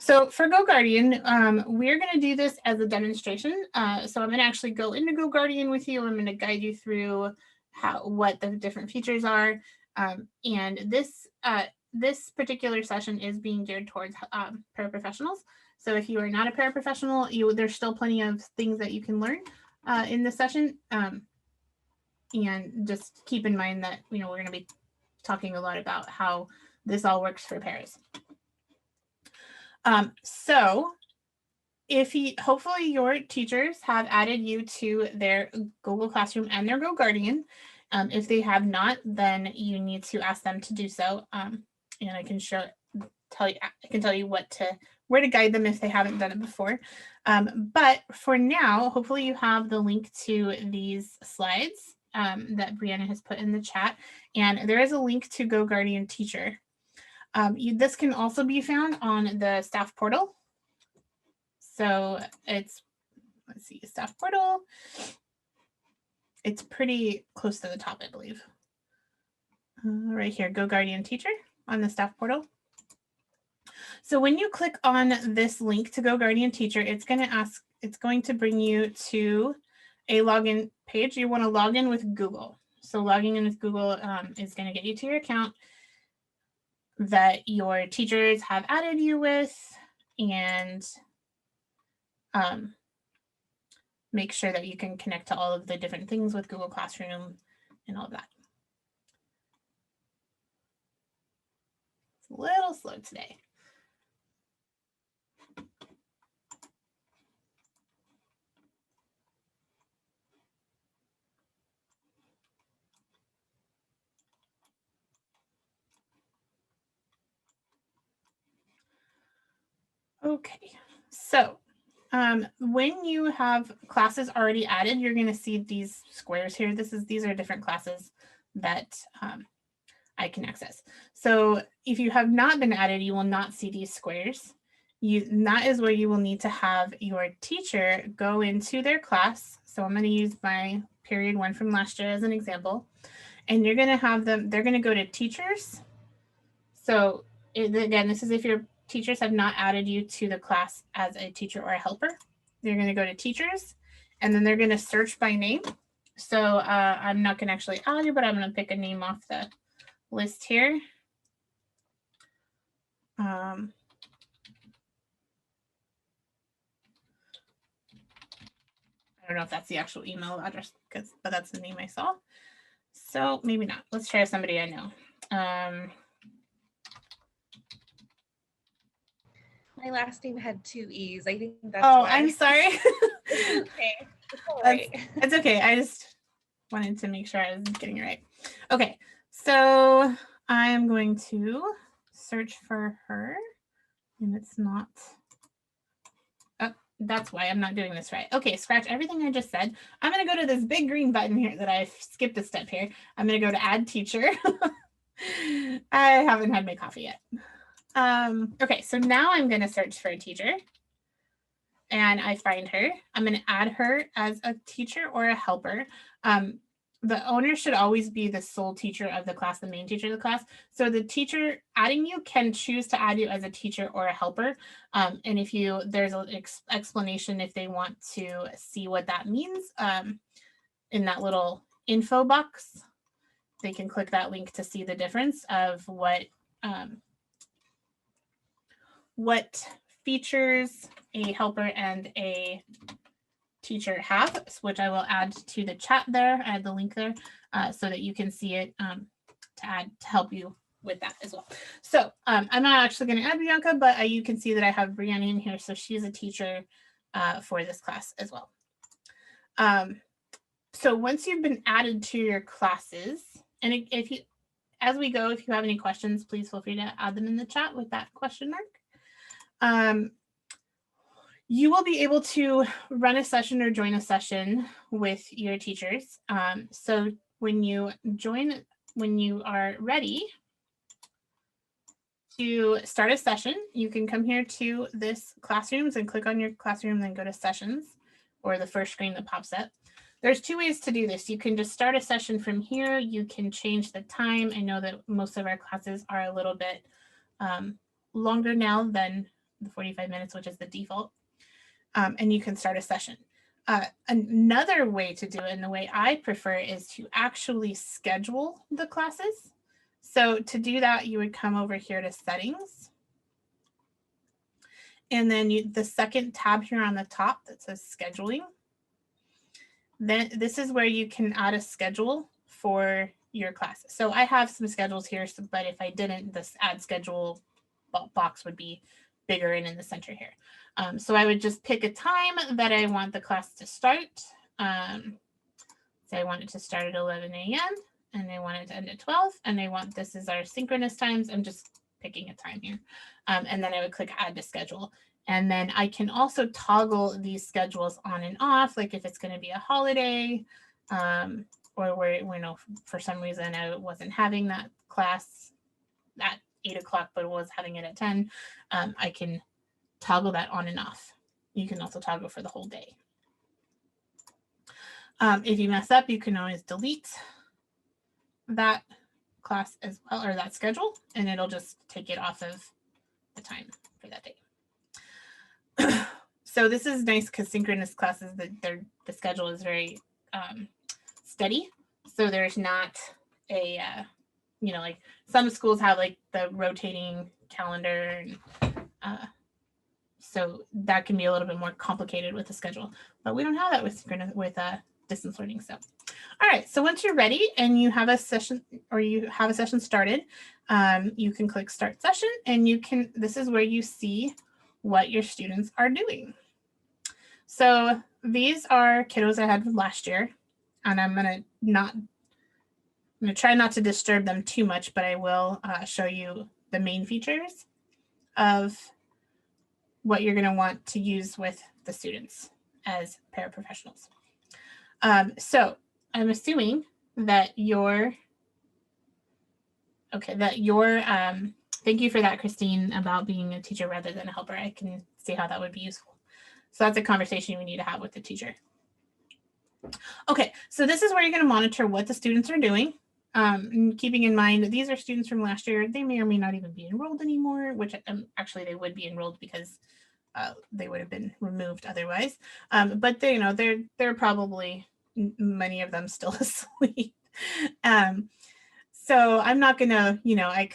So for GoGuardian, we're going to do this as a demonstration. So I'm going to actually go into GoGuardian with you. I'm going to guide you through what the different features are. And this particular session is being geared towards paraprofessionals. So if you are not a paraprofessional, there's still plenty of things that you can learn in this session. And just keep in mind that, we're going to be talking a lot about how this all works for paras. So hopefully your teachers have added you to their Google Classroom and their GoGuardian. If they have not, then you need to ask them to do so. And I can tell you where to guide them if they haven't done it before. But for now, hopefully you have the link to these slides that Brianna has put in the chat. And there is a link to GoGuardian Teacher. This can also be found on the staff portal. So let's see, staff portal. It's pretty close to the top, I believe. Right here, GoGuardian Teacher on the staff portal. So when you click on this link to GoGuardian Teacher, it's going to bring you to a login page. You want to log in with Google. So logging in with Google is going to get you to your account that your teachers have added you with, and make sure that you can connect to all of the different things with Google Classroom and all of that. It's a little slow today. Okay, so when you have classes already added, you're going to see these squares here. These are different classes that I can access. So if you have not been added, you will not see these squares. That is where you will need to have your teacher go into their class. So I'm going to use my period 1 from last year as an example. And you're going to have them, they're going to go to teachers. So again, this is if your teachers have not added you to the class as a teacher or a helper. They're going to go to teachers, and then they're going to search by name. So I'm not going to actually add you, but I'm going to pick a name off the list here. I don't know if that's the actual email address, but that's the name I saw. So maybe not. Let's try somebody I know. My last name had 2 E's. I think that's why. I'm sorry. Okay. All right. It's okay. I just wanted to make sure I was getting it right. Okay. So I'm going to search for her, and it's not. Oh, that's why I'm not doing this right. Okay, scratch everything I just said. I'm going to go to this big green button here that I've skipped a step here. I'm going to go to add teacher. I haven't had my coffee yet. Okay, so now I'm going to search for a teacher, and I find her. I'm going to add her as a teacher or a helper. The owner should always be the sole teacher of the class, the main teacher of the class. So the teacher adding you can choose to add you as a teacher or a helper. And if there's an explanation if they want to see what that means in that little info box, they can click that link to see the difference of what features a helper and a teacher have, which I will add to the chat there, add the link there so that you can see it to help you with that as well. So I'm not actually going to add Bianca, but you can see that I have Brianna in here. So she's a teacher for this class as well. So once you've been added to your classes, and as we go, if you have any questions, please feel free to add them in the chat with that question mark. You will be able to run a session or join a session with your teachers. So when you are ready to start a session, you can come here to this classrooms and click on your classroom, then go to sessions, or the first screen that pops up. There's 2 ways to do this. You can just start a session from here. You can change the time. I know that most of our classes are a little bit longer now than the 45 minutes, which is the default, and you can start a session. Another way to do it, and the way I prefer, is to actually schedule the classes. So to do that, you would come over here to settings. And then the second tab here on the top that says scheduling. Then this is where you can add a schedule for your classes. So I have some schedules here, but if I didn't, this add schedule box would be bigger and in the center here. So I would just pick a time that I want the class to start. Say I want it to start at 11 a.m. and I want it to end at 12, and I want, this is our synchronous times. I'm just picking a time here. And then I would click add to schedule. And then I can also toggle these schedules on and off, like if it's going to be a holiday, or where, you know, for some reason I wasn't having that class at 8 o'clock, but was having it at 10, I can toggle that on and off. You can also toggle for the whole day. If you mess up, you can always delete that class as well, or that schedule, and it'll just take it off of the time for that day. So this is nice because synchronous classes, the schedule is very steady. So there's not a, you know, like some schools have like the rotating calendar. And, so that can be a little bit more complicated with the schedule, but we don't have that with synchronous, with distance learning. So, all right. So once you're ready and you have a session, or you have a session started, you can click start session, and you can, this is where you see what your students are doing. So these are kiddos I had last year, and I'm going to try not to disturb them too much, but I will show you the main features of what you're going to want to use with the students as paraprofessionals. So I'm assuming that thank you for that, Christine, about being a teacher rather than a helper. I can see how that would be useful. So that's a conversation we need to have with the teacher. Okay, so this is where you're going to monitor what the students are doing. And keeping in mind that these are students from last year. They may or may not even be enrolled anymore, which actually they would be enrolled because they would have been removed otherwise. But they, you know, they're probably, many of them, still asleep. So I'm not gonna, you know, I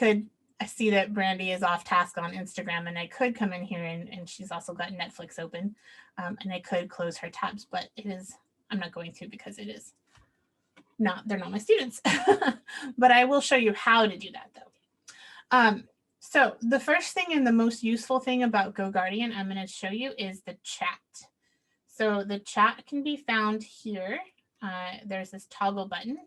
see that Brandy is off task on Instagram, and I could come in here and she's also got Netflix open, and I could close her tabs, but I'm not going to, because they're not my students. But I will show you how to do that though. So the first thing and the most useful thing about GoGuardian I'm going to show you is the chat. So the chat can be found here. There's this toggle button,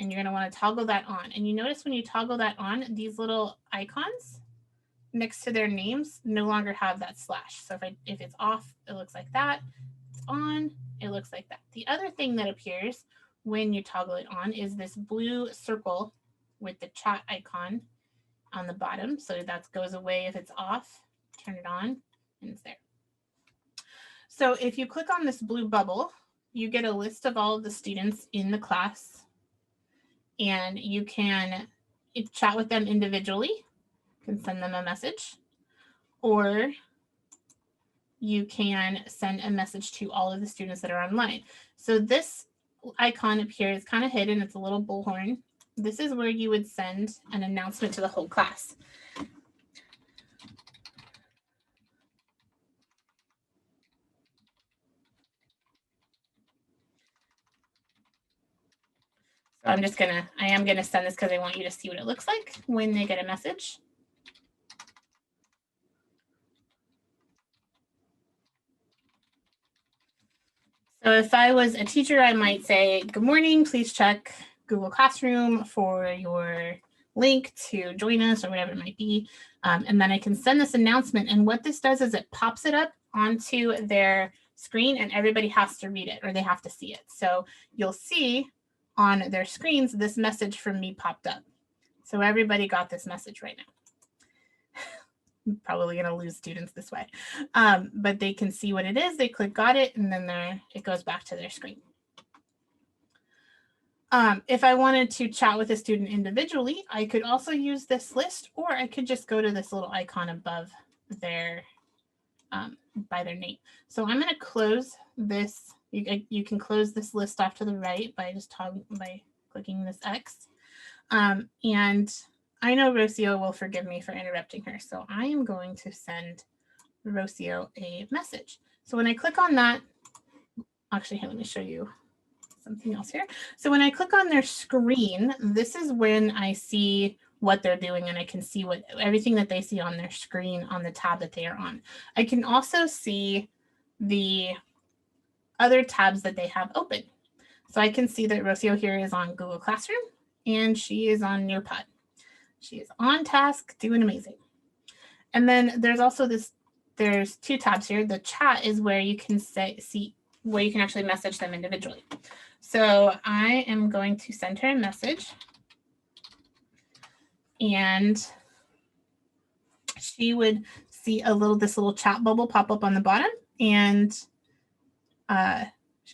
and you're going to want to toggle that on. And you notice when you toggle that on, these little icons next to their names no longer have that slash. So if it's off, it looks like that. If it's on, it looks like that. The other thing that appears when you toggle it on is this blue circle with the chat icon on the bottom. So that goes away if it's off. Turn it on, and it's there. So if you click on this blue bubble, you get a list of all of the students in the class, and you can chat with them individually. You can send them a message, or you can send a message to all of the students that are online. So this icon up here is kind of hidden. It's a little bullhorn. This is where you would send an announcement to the whole class. So I am gonna send this because I want you to see what it looks like when they get a message. So if I was a teacher, I might say, good morning, please check Google Classroom for your link to join us, or whatever it might be. And then I can send this announcement. And what this does is it pops it up onto their screen, and everybody has to read it, or they have to see it. So you'll see on their screens, this message from me popped up. So everybody got this message right now. I'm probably going to lose students this way, but they can see what it is. They click got it, and then it goes back to their screen. If I wanted to chat with a student individually, I could also use this list, or I could just go to this little icon above their by their name. So I'm going to close this. You can close this list off to the right by just by clicking this X. And I know Rocio will forgive me for interrupting her. So I am going to send Rocio a message. So when I click on that, actually, here, let me show you something else here. So when I click on their screen, this is when I see what they're doing, and I can see what everything that they see on their screen on the tab that they are on. I can also see the other tabs that they have open. So I can see that Rocio here is on Google Classroom and she is on Nearpod. She is on task, doing amazing. And then there's also there's two tabs here. The chat is where you can see where you can actually message them individually. So I am going to send her a message, and she would see this little chat bubble pop up on the bottom. And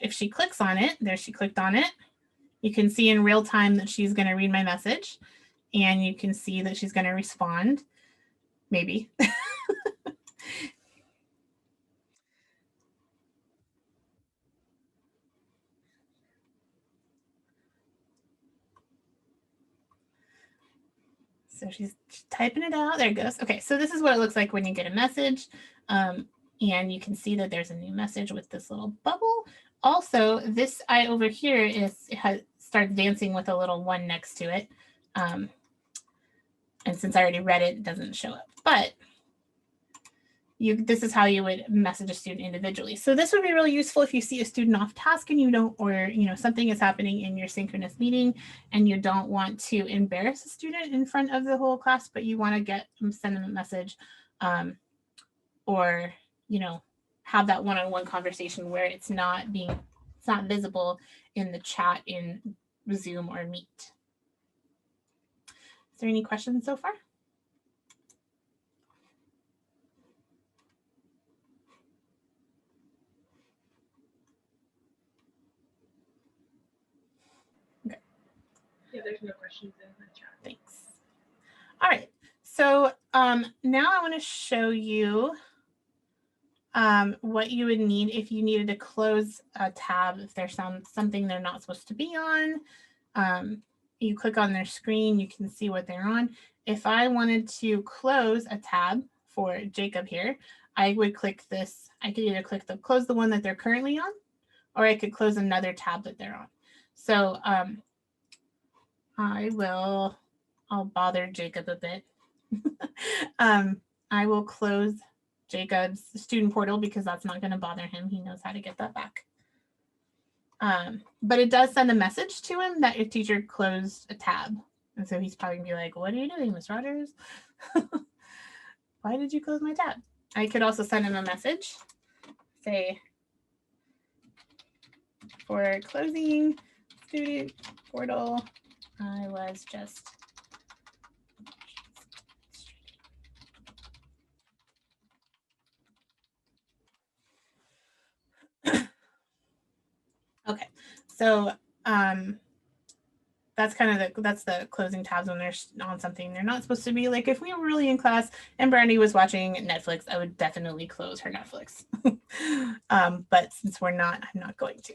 if she clicks on it, there she clicked on it, you can see in real time that she's going to read my message, and you can see that she's going to respond, maybe. So she's typing it out. There it goes. Okay, so this is what it looks like when you get a message. And you can see that there's a new message with this little bubble. Also, this eye over here starts dancing with a little one next to it. And since I already read it, it doesn't show up. But this is how you would message a student individually. So this would be really useful if you see a student off task and you don't, or something is happening in your synchronous meeting and you don't want to embarrass a student in front of the whole class, but you want to send them a message, or have that one-on-one conversation where it's not visible in the chat in Zoom or Meet. Is there any questions so far? Yeah, there's no questions in the chat. Thanks. All right. So now I want to show you what you would need if you needed to close a tab, if there's something they're not supposed to be on. You click on their screen, you can see what they're on. If I wanted to close a tab for Jacob here, I would click this. I could either close the one that they're currently on, or I could close another tab that they're on. So I'll bother Jacob a bit. I will close Jacob's student portal because that's not going to bother him. He knows how to get that back. But it does send a message to him that your teacher closed a tab. And so he's probably going to be like, what are you doing, Miss Rogers? Why did you close my tab? I could also send him a message, say, for closing student portal, I was just okay. So that's the closing tabs when they're on something they're not supposed to be. Like if we were really in class and Brandy was watching Netflix, I would definitely close her Netflix. But since we're not, I'm not going to.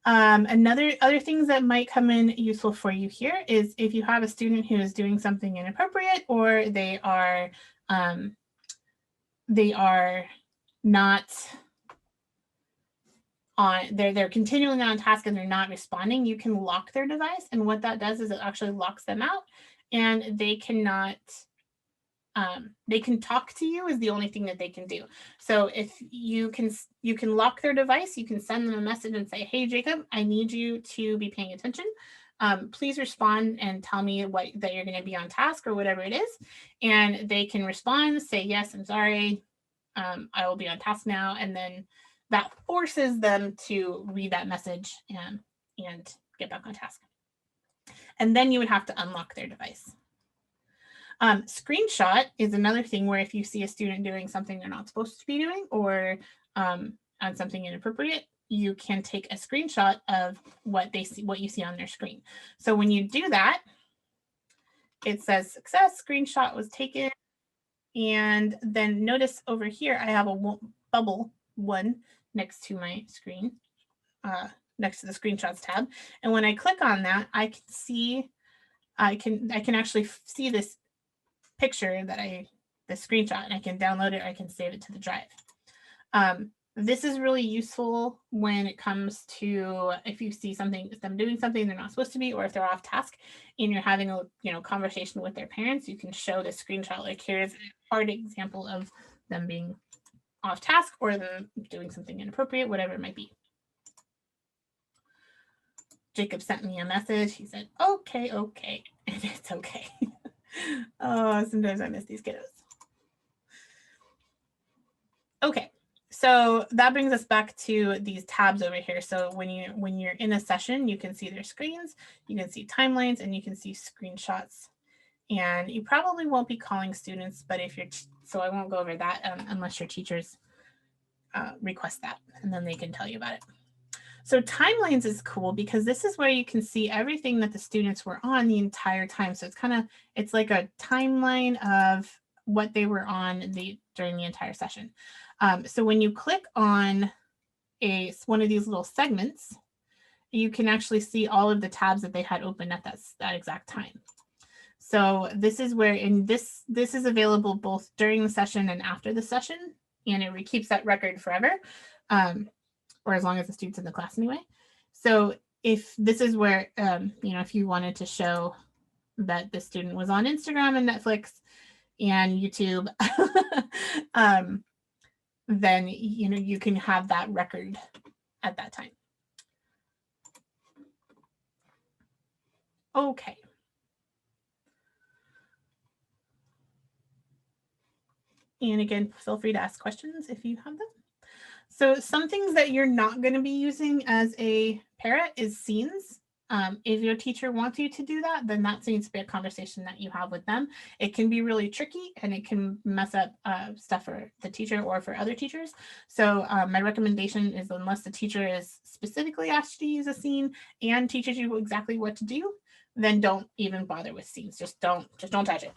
Other things that might come in useful for you here is if you have a student who is doing something inappropriate, or they are not on, they're continually on task and they're not responding, you can lock their device. And what that does is it actually locks them out, and they cannot, they can talk to you is the only thing that they can do. So if you can lock their device, you can send them a message and say, hey, Jacob, I need you to be paying attention. Please respond and tell me that you're going to be on task or whatever it is. And they can respond, say, yes, I'm sorry. I will be on task now. And then that forces them to read that message and get back on task. And then you would have to unlock their device. Screenshot is another thing where if you see a student doing something they're not supposed to be doing, or on something inappropriate, you can take a screenshot of what you see on their screen. So when you do that, it says success, screenshot was taken, And then notice over here, I have a bubble one next to my screen, next to the screenshots tab. And when I click on that, I can see, I can actually see this picture that the screenshot, and I can download it, or I can save it to the drive. This is really useful when it comes to if you see them doing something they're not supposed to be, or if they're off task and you're having a conversation with their parents, you can show the screenshot, like here's a hard example of them being off task or them doing something inappropriate, whatever it might be. Jacob sent me a message. He said, okay, and it's okay. Oh, sometimes I miss these kiddos. Okay, so that brings us back to these tabs over here. So when you're in a session, you can see their screens, you can see timelines, and you can see screenshots. And you probably won't be calling students, but so I won't go over that unless your teachers request that, and then they can tell you about it. So timelines is cool because this is where you can see everything that the students were on the entire time. So it's like a timeline of what they were on during the entire session. So when you click on one of these little segments, you can actually see all of the tabs that they had open at that exact time. So this is where, this is available both during the session and after the session, and it keeps that record forever, or as long as the student's in the class anyway. So if this is where, if you wanted to show that the student was on Instagram and Netflix and YouTube, then you can have that record at that time. Okay. And again, feel free to ask questions if you have them. So some things that you're not going to be using as a para is scenes. If your teacher wants you to do that, then that needs to be a conversation that you have with them. It can be really tricky and it can mess up stuff for the teacher or for other teachers. So my recommendation is, unless the teacher is specifically asked to use a scene and teaches you exactly what to do, then don't even bother with scenes. Just don't touch it.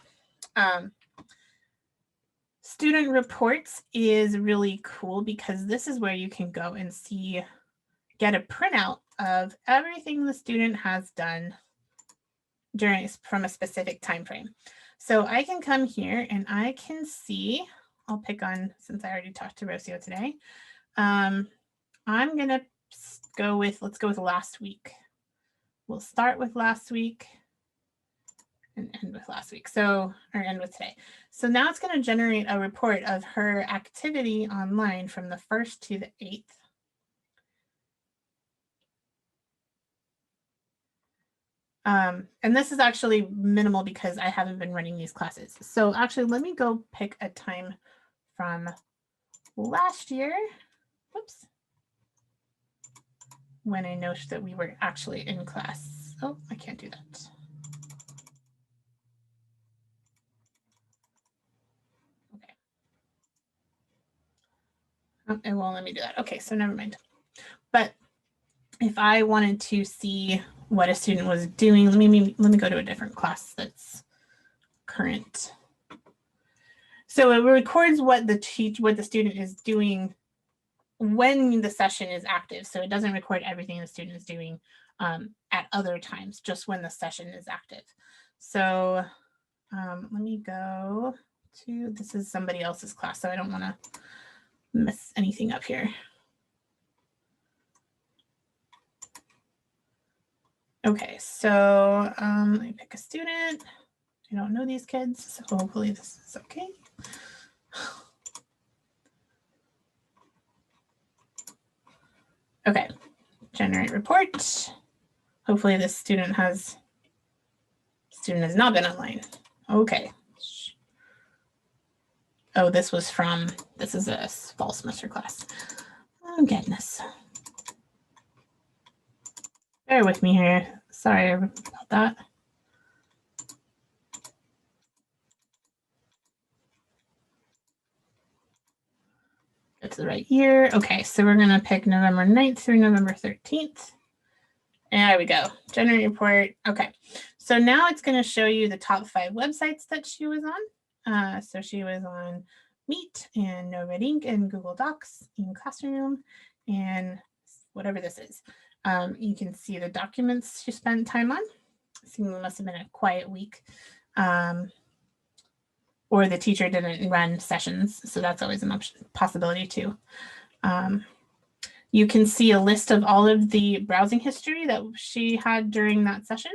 Student reports is really cool because this is where you can go and get a printout of everything the student has done from a specific time frame. So I can come here and I can see, I'll pick on, since I already talked to Rocio today, I'm gonna let's go with last week. We'll start with last week and end with last week. Or end with today. So now it's going to generate a report of her activity online from the 1st to the 8th. And this is actually minimal because I haven't been running these classes. So actually, let me go pick a time from last year. Whoops. When I noticed that we were actually in class. Oh, I can't do that. It won't let me do that. Okay, so never mind. But if I wanted to see what a student was doing, let me go to a different class that's current. So it records what the student is doing when the session is active. So it doesn't record everything the student is doing at other times, just when the session is active. So let me go to, this is somebody else's class, so I don't want to mess anything up here. Okay, so let me pick a student. I don't know these kids, so hopefully this is okay. Okay, generate report. Hopefully this student has not been online. Okay. Oh, this is a fall semester class. Oh, goodness. Bear with me here. Sorry about that. Get to the right year. Okay, so we're going to pick November 9th through November 13th. And there we go. Generate report. Okay, so now it's going to show you the top 5 websites that she was on. So she was on Meet and No Red Ink and Google Docs in Classroom and whatever this is. You can see the documents she spent time on. So it must have been a quiet week. Or the teacher didn't run sessions. So that's always an option, possibility too. You can see a list of all of the browsing history that she had during that session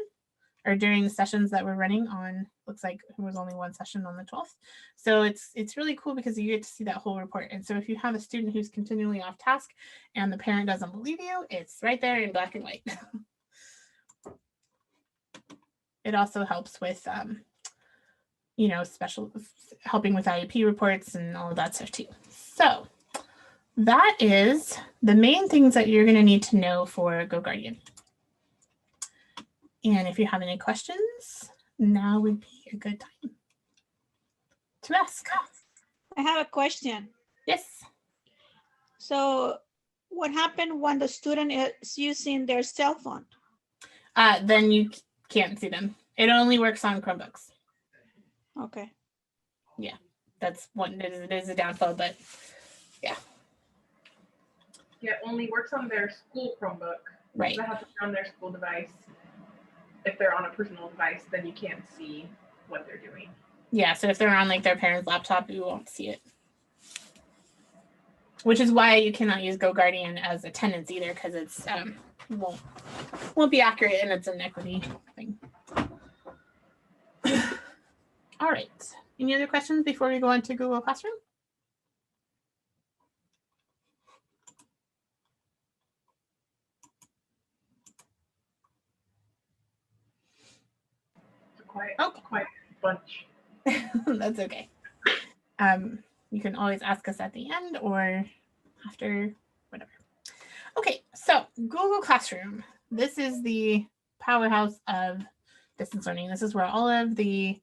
or during the sessions that we're running on. Looks like there was only one session on the 12th. So it's really cool because you get to see that whole report. And so if you have a student who's continually off task and the parent doesn't believe you, it's right there in black and white. It also helps with, special helping with IEP reports and all of that stuff too. So that is the main things that you're going to need to know for GoGuardian. And if you have any questions, now would be a good time to ask. I have a question. Yes. So what happened when the student is using their cell phone? Then you can't see them. It only works on Chromebooks. Okay. Yeah, that's one. It is a downfall, but yeah. Yeah, it only works on their school Chromebook. Right. They have to be on their school device. If they're on a personal device, then you can't see what they're doing. Yeah, so if they're on like their parents' laptop, you won't see it. Which is why you cannot use GoGuardian as attendance either, because it's won't be accurate and it's an equity thing. All right. Any other questions before we go on to Google Classroom? Quite a bunch. That's okay. You can always ask us at the end or after, whatever. Okay, so Google Classroom. This is the powerhouse of distance learning. This is where all of the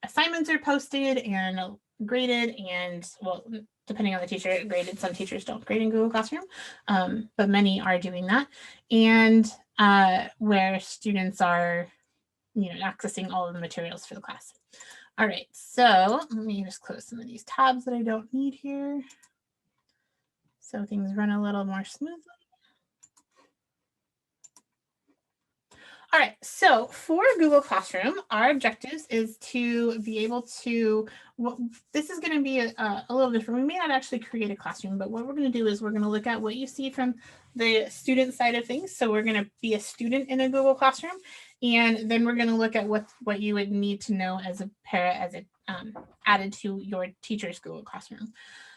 assignments are posted and graded, and well, depending on the teacher, graded. Some teachers don't grade in Google Classroom, but many are doing that. And where students are, accessing all of the materials for the class. All right, so let me just close some of these tabs that I don't need here, so things run a little more smoothly. All right, so for Google Classroom, our objectives is to be able to, this is going to be a little different. We may not actually create a classroom, but what we're going to do is we're going to look at what you see from the student side of things. So we're going to be a student in a Google Classroom, and then we're going to look at what you would need to know as a para as it added to your teacher's Google Classroom.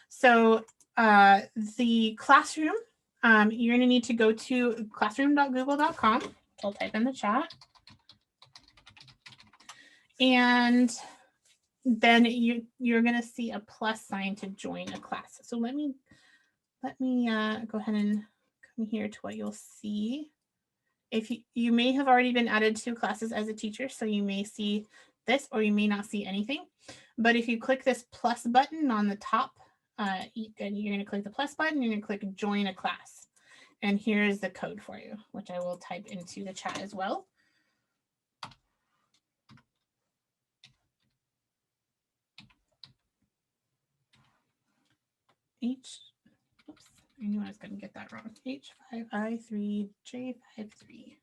So the classroom, you're going to need to go to classroom.google.com. I'll type in the chat. And then you're going to see a plus sign to join a class. So let me go ahead and come here to what you'll see. If you may have already been added to classes as a teacher, so you may see this or you may not see anything. But if you click this plus button on the top, then you're going to click the plus button, you're going to click join a class. And here's the code for you, which I will type into the chat as well. Oops, I knew I was going to get that wrong. H5I3J53.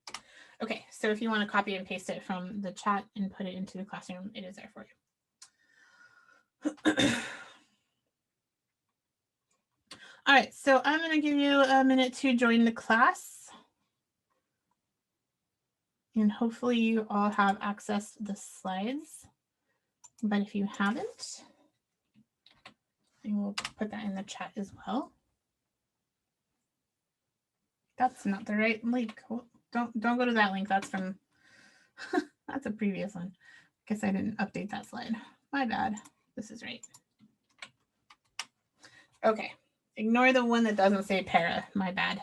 Okay, so if you want to copy and paste it from the chat and put it into the classroom, it is there for you. All right, so I'm going to give you a minute to join the class. And hopefully you all have access to the slides. But if you haven't, I will put that in the chat as well. That's not the right link. Don't go to that link. That's from, that's a previous one. I guess I didn't update that slide. My bad. This is right. Okay. Ignore the one that doesn't say para. My bad.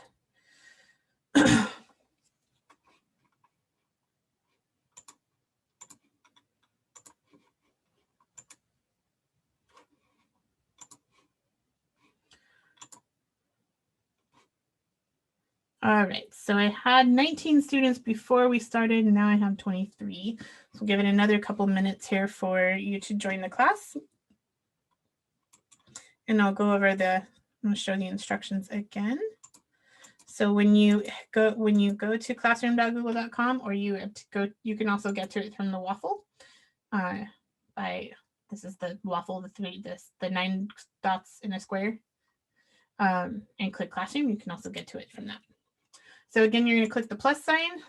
All right, So I had 19 students before we started, and now I have 23. So we'll give it another couple minutes here for you to join the class. And I'll go over I'm going to show the instructions again. So when you go to classroom.google.com, or you can also get to it from the waffle. This is the waffle, the 9 dots in a square, and click classroom. You can also get to it from that. So again, you're going to click the plus sign,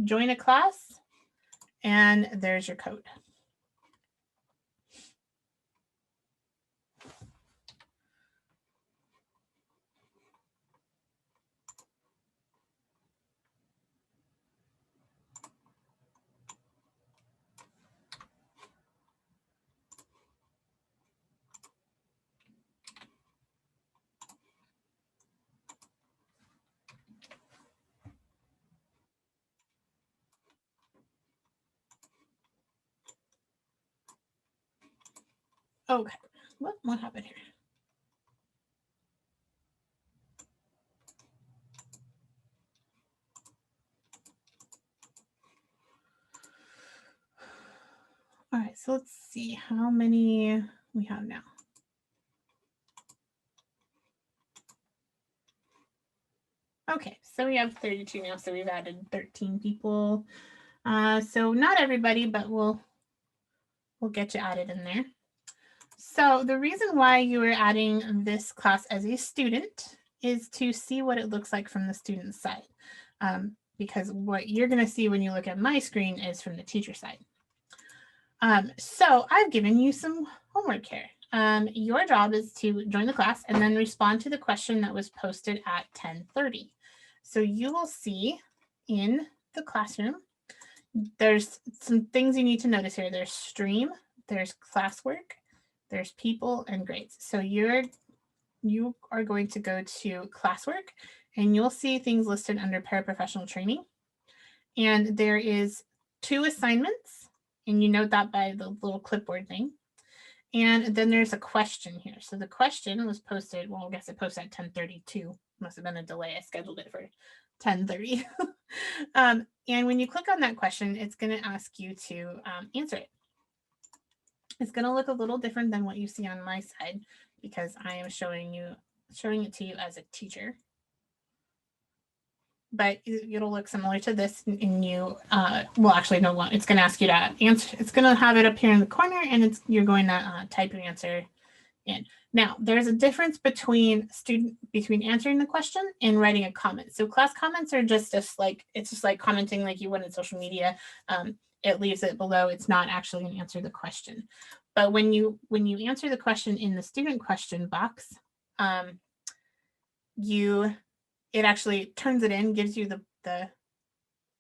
join a class, and there's your code. Okay, what happened here? All right, so let's see how many we have now. Okay, so we have 32 now, so we've added 13 people. So not everybody, but we'll get you added in there. So the reason why you are adding this class as a student is to see what it looks like from the student side. Because what you're going to see when you look at my screen is from the teacher side. So I've given you some homework here. Your job is to join the class and then respond to the question that was posted at 10:30. So you will see in the classroom, there's some things you need to notice here. There's stream, there's classwork, there's people, and grades. So you are going to go to classwork, and you'll see things listed under paraprofessional training. And there is 2 assignments, and you note that by the little clipboard thing. And then there's a question here. So the question was posted, well, I guess it posted at 10:32. Must have been a delay. I scheduled it for 10:30. And when you click on that question, it's going to ask you to answer it. It's going to look a little different than what you see on my side, because I am showing it to you as a teacher. But it'll look similar to this, and well, actually, no, it's going to ask you to answer. It's going to have it up here in the corner, and you're going to type your answer in. Now, there's a difference between answering the question and writing a comment. So class comments are it's just like commenting like you would in social media. It leaves it below. It's not actually going to answer the question. But when you answer the question in the student question box, it actually turns it in, gives you the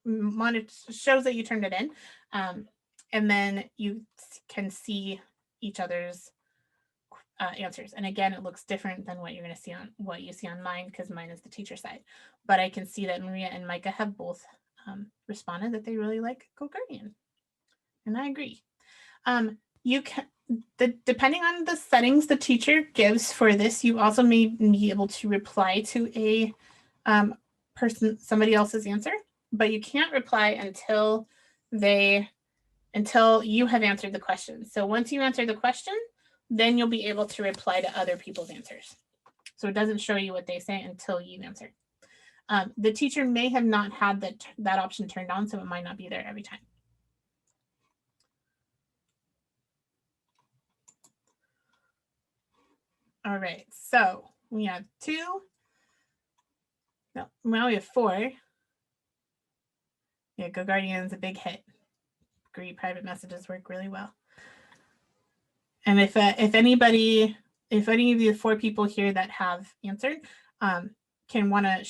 monitor, shows that you turned it in, and then you can see each other's answers. And again, it looks different than what you see on mine, because mine is the teacher side. But I can see that Maria and Micah have both responded that they really like GoGuardian, and I agree. You can, depending on the settings the teacher gives for this, you also may be able to reply to a somebody else's answer, but you can't reply until you have answered the question. So once you answer the question, then you'll be able to reply to other people's answers. So it doesn't show you what they say until you answer. The teacher may have not had that option turned on, so it might not be there every time. All right, so we have 2. No, now we have 4. Yeah, GoGuardian is a big hit. Agree, private messages work really well. And if any of the 4 people here that have answered can want to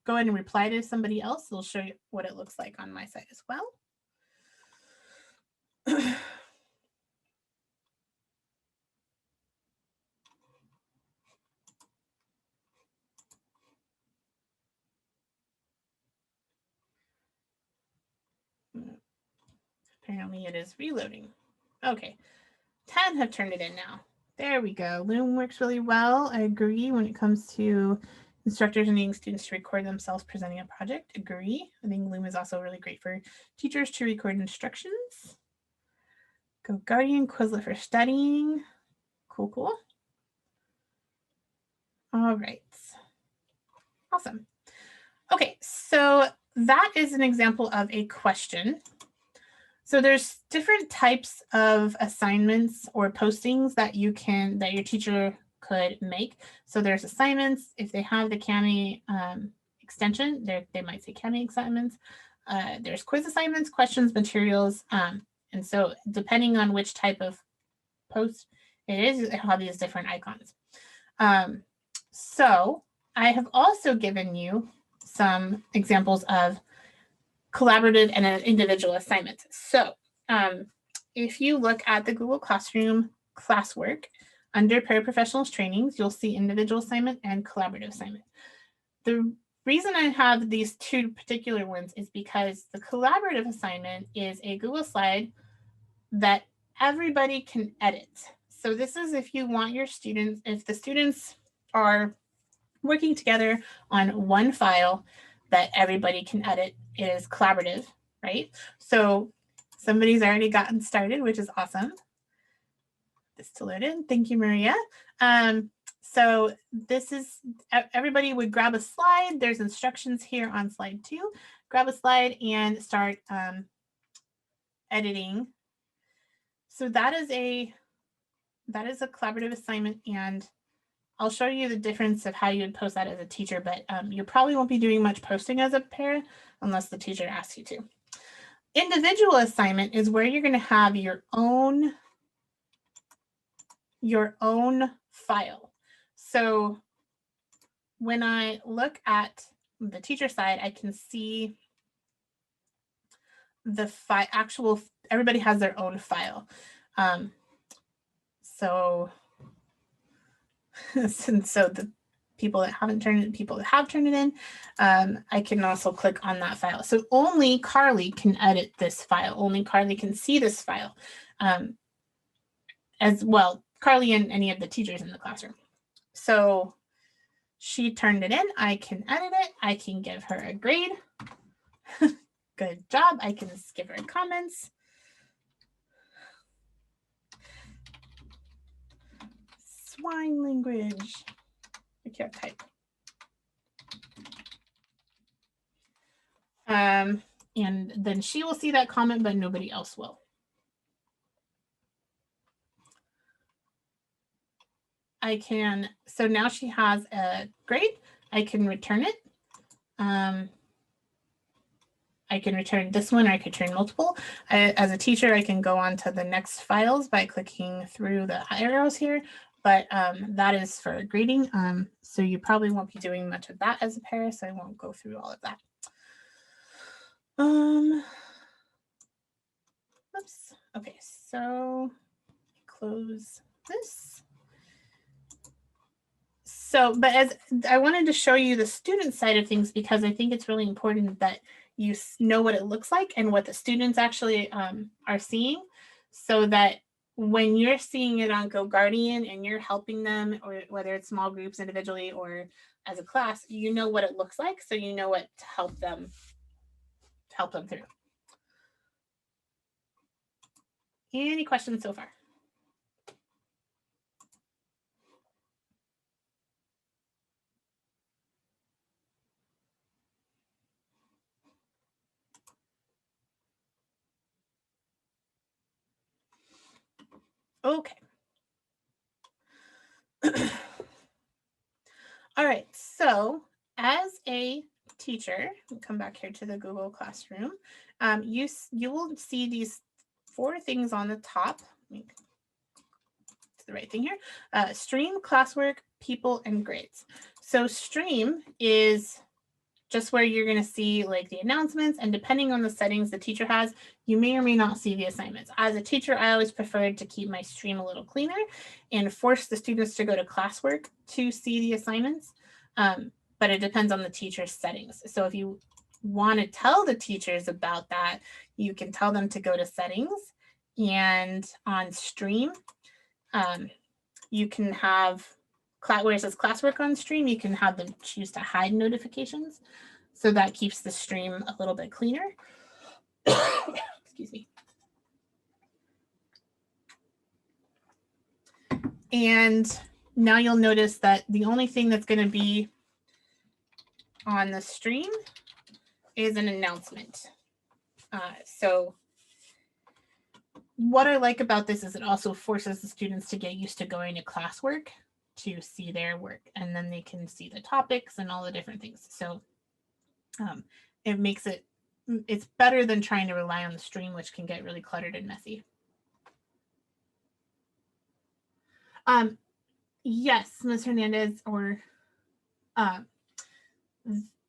go ahead and reply to somebody else, it'll show you what it looks like on my side as well. Apparently it is reloading. Okay, 10 have turned it in now. There we go. Loom works really well. I agree when it comes to Instructors are needing students to record themselves presenting a project. Agree. I think Loom is also really great for teachers to record instructions. Go Guardian, Quizlet for studying. Cool, cool. All right. Awesome. Okay, so that is an example of a question. So there's different types of assignments or postings that your teacher could make. So there's assignments. If they have the Kami extension, they might say Kami assignments. There's quiz assignments, questions, materials. And so depending on which type of post it is, it have these different icons. So I have also given you some examples of collaborative and individual assignments. So if you look at the Google Classroom classwork under Paraprofessionals trainings, you'll see individual assignment and collaborative assignment. The reason I have these two particular ones is because the collaborative assignment is a Google slide that everybody can edit. So this is if you want your students, if the students are working together on one file that everybody can edit, it is collaborative, right? So somebody's already gotten started, which is awesome. This to load in. Thank you, Maria. So this is, everybody would grab a slide. There's instructions here on slide 2. Grab a slide and start editing. So that is a collaborative assignment, and I'll show you the difference of how you would post that as a teacher, but you probably won't be doing much posting as a para unless the teacher asks you to. Individual assignment is where you're going to have your own file. So when I look at the teacher side, I can see the everybody has their own file. So the people that haven't turned it, people that have turned it in, I can also click on that file. So only Carly can edit this file. Only Carly can see this file. As well, Carly and any of the teachers in the classroom. So she turned it in. I can edit it. I can give her a grade. Good job. I can give her comments. Swine language. I can't type. And then she will see that comment, but nobody else will. So now she has a grade. I can return it. I can return this one, or I could return multiple. As a teacher, I can go on to the next files by clicking through the arrows here, but that is for grading. So you probably won't be doing much of that as a para, so I won't go through all of that. Oops. Okay, so close this. So, but as I wanted to show you the student side of things, because I think it's really important that you know what it looks like and what the students actually are seeing, so that when you're seeing it on Go Guardian and you're helping them, or whether it's small groups individually or as a class, you know what it looks like, so you know what to help them through. Any questions so far? Okay. All right, so as a teacher, come back here to the Google Classroom, you will see these 4 things on the top. It's the right thing here. Stream, classwork, people, and grades. So stream is just where you're going to see like the announcements, and depending on the settings the teacher has, you may or may not see the assignments. As a teacher, I always preferred to keep my stream a little cleaner and force the students to go to classwork to see the assignments. But it depends on the teacher's settings. So if you want to tell the teachers about that, you can tell them to go to settings, and on stream, you can have where it says classwork on stream, you can have them choose to hide notifications. So that keeps the stream a little bit cleaner. Excuse me. And now you'll notice that the only thing that's going to be on the stream is an announcement. So what I like about this is it also forces the students to get used to going to classwork to see their work, and then they can see the topics and all the different things. So it makes it's better than trying to rely on the stream, which can get really cluttered and messy. Yes, Ms. Hernandez, or I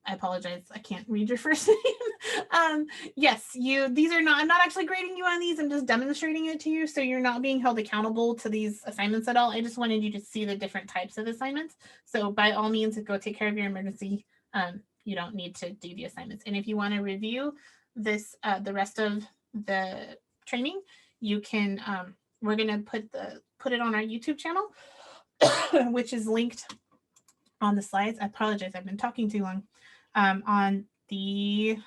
apologize, I can't read your first name. Yes, these are not, I'm not actually grading you on these, I'm just demonstrating it to you, so you're not being held accountable to these assignments at all. I just wanted you to see the different types of assignments. So by all means, go take care of your emergency. You don't need to do the assignments. And if you want to review this, the rest of the training, you can, we're gonna put it on our YouTube channel, which is linked on the slides. I apologize, I've been talking too long. On the,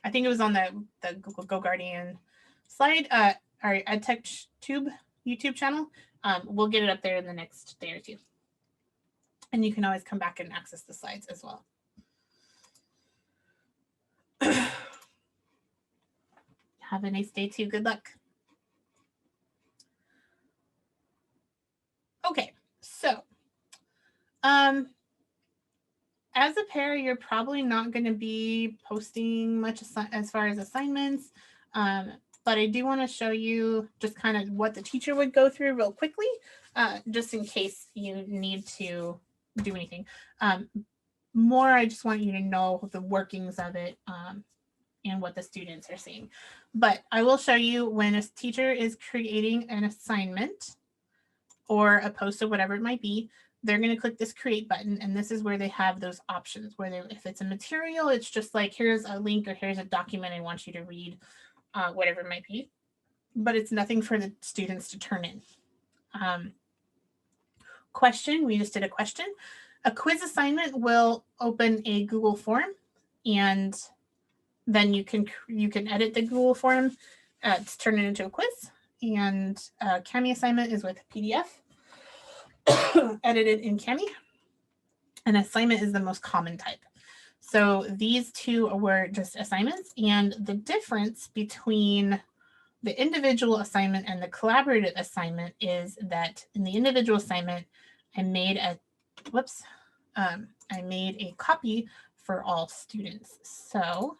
I think it was on the Google Go Guardian slide, our EdTech Tube YouTube channel. We'll get it up there in the next day or two. And you can always come back and access the slides as well. Have a nice day too. Good luck. Okay, so as a pair, you're probably not going to be posting much as far as assignments, but I do want to show you just kind of what the teacher would go through real quickly, just in case you need to do anything. More, I just want you to know the workings of it and what the students are seeing. But I will show you when a teacher is creating an assignment or a post or whatever it might be, they're going to click this create button, and this is where they have those options where if it's a material, it's just like, here's a link or here's a document I want you to read, whatever it might be, but it's nothing for the students to turn in. Question, we just did a question. A quiz assignment will open a Google form, and then you can edit the Google form to turn it into a quiz. And Kami assignment is with PDF. Edited in Kami. An assignment is the most common type. So these two were just assignments, and the difference between the individual assignment and the collaborative assignment is that in the individual assignment, I made a copy for all students. So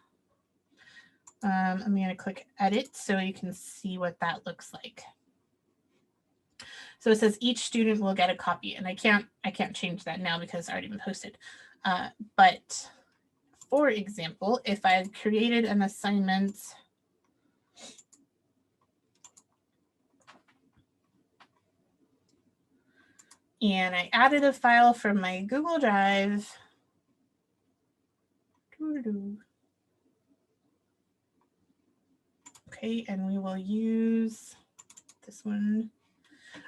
I'm going to click edit so you can see what that looks like. So it says each student will get a copy, and I can't change that now because it's already been posted. But for example, if I've created an assignment, and I added a file from my Google Drive, okay, and we will use this one.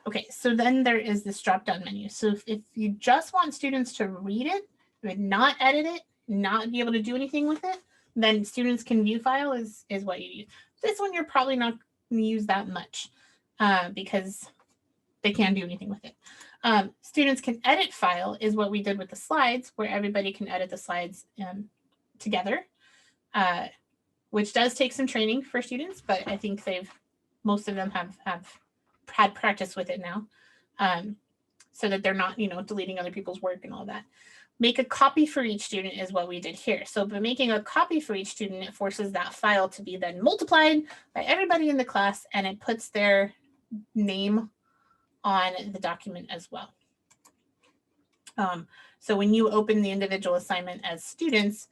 Okay, so then there is this drop-down menu. So if you just want students to read it, but not edit it, not be able to do anything with it, then students can view file is what you use. This one you're probably not going to use that much because they can't do anything with it. Students can edit file is what we did with the slides, where everybody can edit the slides together, which does take some training for students, but I think most of them have had practice with it now, so that they're not, deleting other people's work and all that. Make a copy for each student is what we did here. So by making a copy for each student, it forces that file to be then multiplied by everybody in the class, and it puts their name on the document as well. So when you open the individual assignment as students,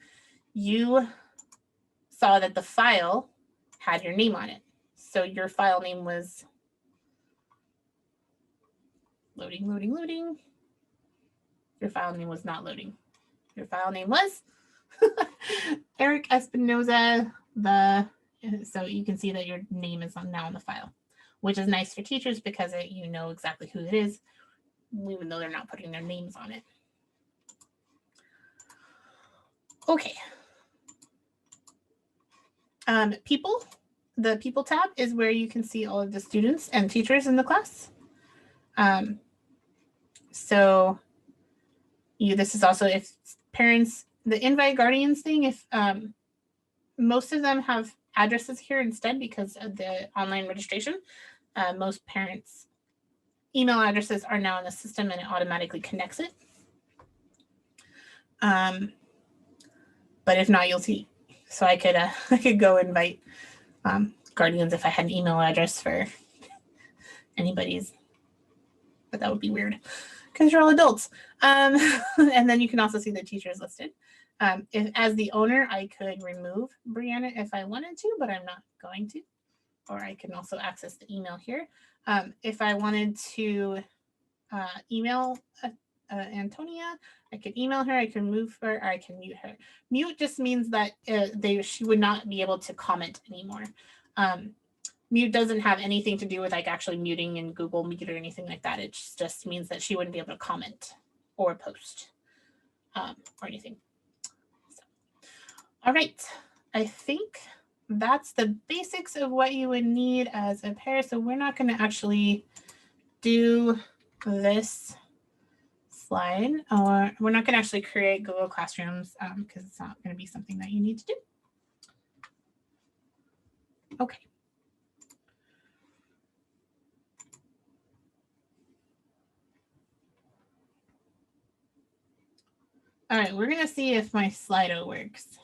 you saw that the file had your name on it. So your file name was loading. Your file name was not loading. Your file name was Eric Espinoza. So you can see that your name is now on the file, which is nice for teachers because you know exactly who it is. even though they're not putting their names on it. Okay. People, the People tab is where you can see all of the students and teachers in the class. So this is also if parents, the invite guardians thing, if most of them have addresses here instead because of the online registration. Most parents' email addresses are now in the system and it automatically connects it. But if not, you'll see. So I could go invite guardians if I had an email address for anybody's, but that would be weird because you're all adults. And then you can also see the teachers listed. If as the owner, I could remove Brianna if I wanted to, but I'm not going to. Or I can also access the email here. If I wanted to email Antonia, I could email her, I can move her, or I can mute her. Mute just means that she would not be able to comment anymore. Mute doesn't have anything to do with like actually muting in Google Meet or anything like that. It just means that she wouldn't be able to comment or post or anything. So, all right, I think that's the basics of what you would need as a pair. So we're not going to actually do this slide, or we're not going to actually create Google Classrooms because it's not going to be something that you need to do. Okay. All right, we're going to see if my Slido works.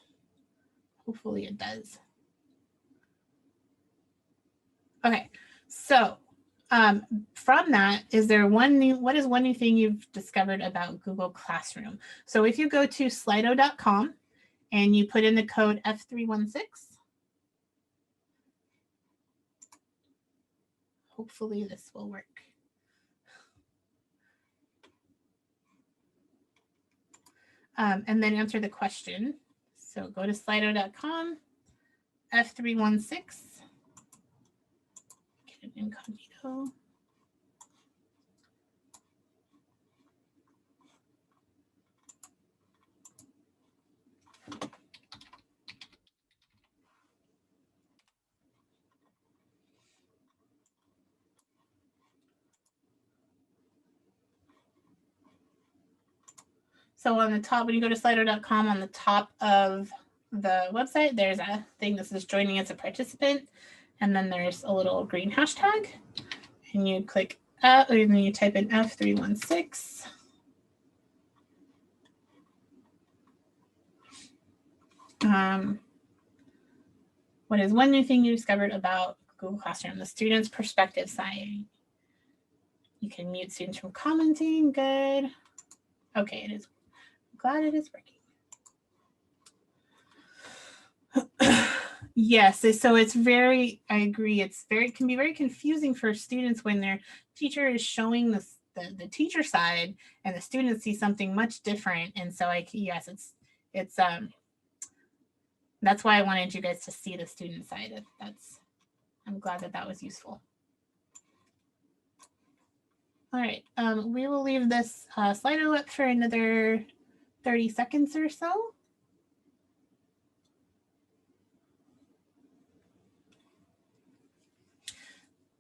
Hopefully it does. Okay, so from that, what is one new thing you've discovered about Google Classroom? So if you go to slido.com and you put in the code F316, hopefully this will work. And then answer the question. So go to slido.com, F316, get an incognito. So on the top, when you go to slido.com, on the top of the website, there's a thing that says joining as a participant. And then there's a little green hashtag. And you click and then you type in F316. What is one new thing you discovered about Google Classroom? The student's perspective side. You can mute students from commenting. Good. Okay, it is. I'm glad it is working. Yes, so it's very, I agree. It can be very confusing for students when their teacher is showing the teacher side and the students see something much different. And so yes, it's that's why I wanted you guys to see the student side. I'm glad that was useful. All right, we will leave this Slido up for another 30 seconds or so.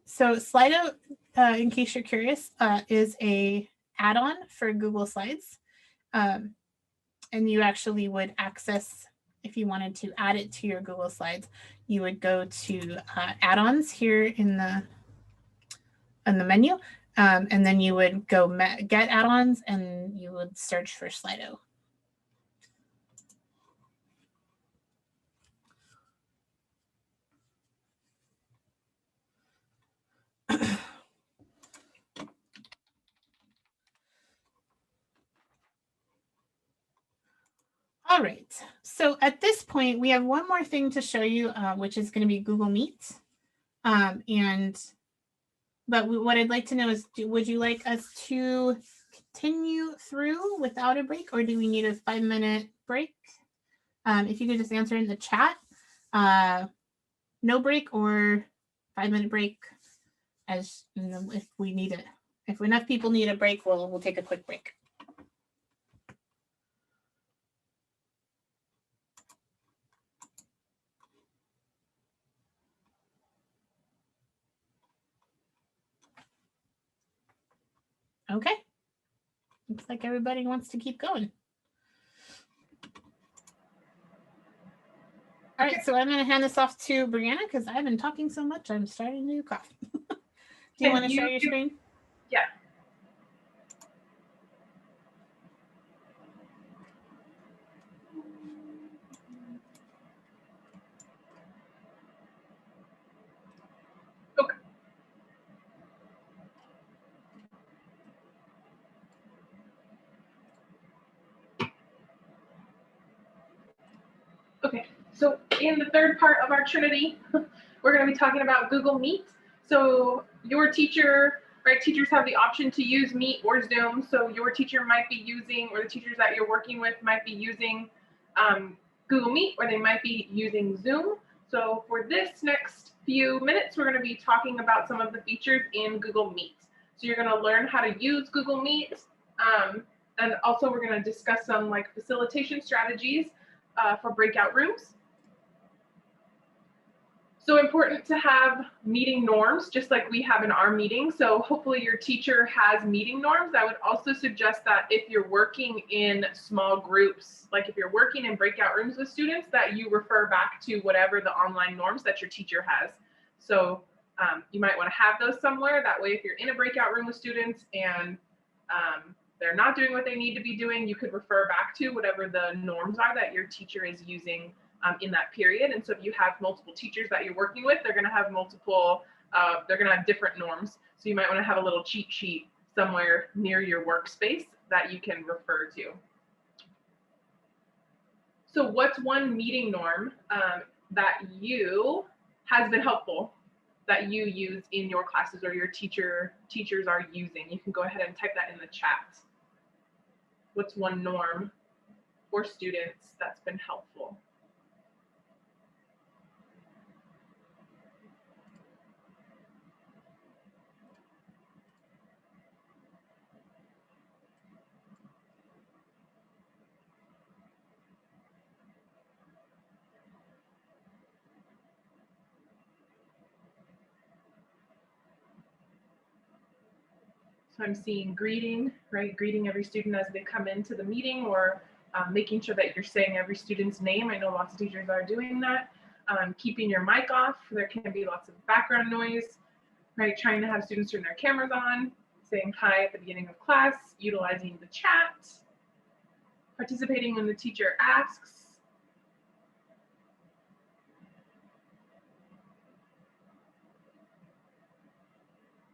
So Slido, in case you're curious, is a add-on for Google Slides. And you actually would access, if you wanted to add it to your Google Slides, you would go to add-ons here in the menu. And then you would go get add-ons and you would search for Slido. All right, so at this point, we have one more thing to show you, which is going to be Google Meet. But what I'd like to know is, would you like us to continue through without a break, or do we need a 5-minute break? If you could just answer in the chat, no break or 5-minute break, as you know, if we need it. If enough people need a break, we'll take a quick break. Okay. Looks like everybody wants to keep going. All right, so I'm going to hand this off to Brianna because I've been talking so much, I'm starting to cough. Do you want to share your screen? Yeah. Okay. Okay, so in the third part of our Trinity, we're going to be talking about Google Meet. So your teacher, right, teachers have the option to use Meet or Zoom. So your teacher might be using, or the teachers that you're working with might be using Google Meet, or they might be using Zoom. So for this next few minutes, we're going to be talking about some of the features in Google Meet. So you're going to learn how to use Google Meet, and also we're going to discuss some like facilitation strategies for breakout rooms. So important to have meeting norms, just like we have in our meeting. So hopefully your teacher has meeting norms. I would also suggest that if you're working in small groups, like if you're working in breakout rooms with students, that you refer back to whatever the online norms that your teacher has. So you might want to have those somewhere. That way, if you're in a breakout room with students and they're not doing what they need to be doing, you could refer back to whatever the norms are that your teacher is using in that period. And so if you have multiple teachers that you're working with, they're going to have multiple, they're going to have different norms. So you might want to have a little cheat sheet somewhere near your workspace that you can refer to. So what's one meeting norm that you has been helpful that you use in your classes or your teachers are using? You can go ahead and type that in the chat. What's one norm for students that's been helpful? So I'm seeing greeting, right? Greeting every student as they come into the meeting, or making sure that you're saying every student's name. I know lots of teachers are doing that. Keeping your mic off. There can be lots of background noise, right? Trying to have students turn their cameras on, saying hi at the beginning of class, utilizing the chat, participating when the teacher asks.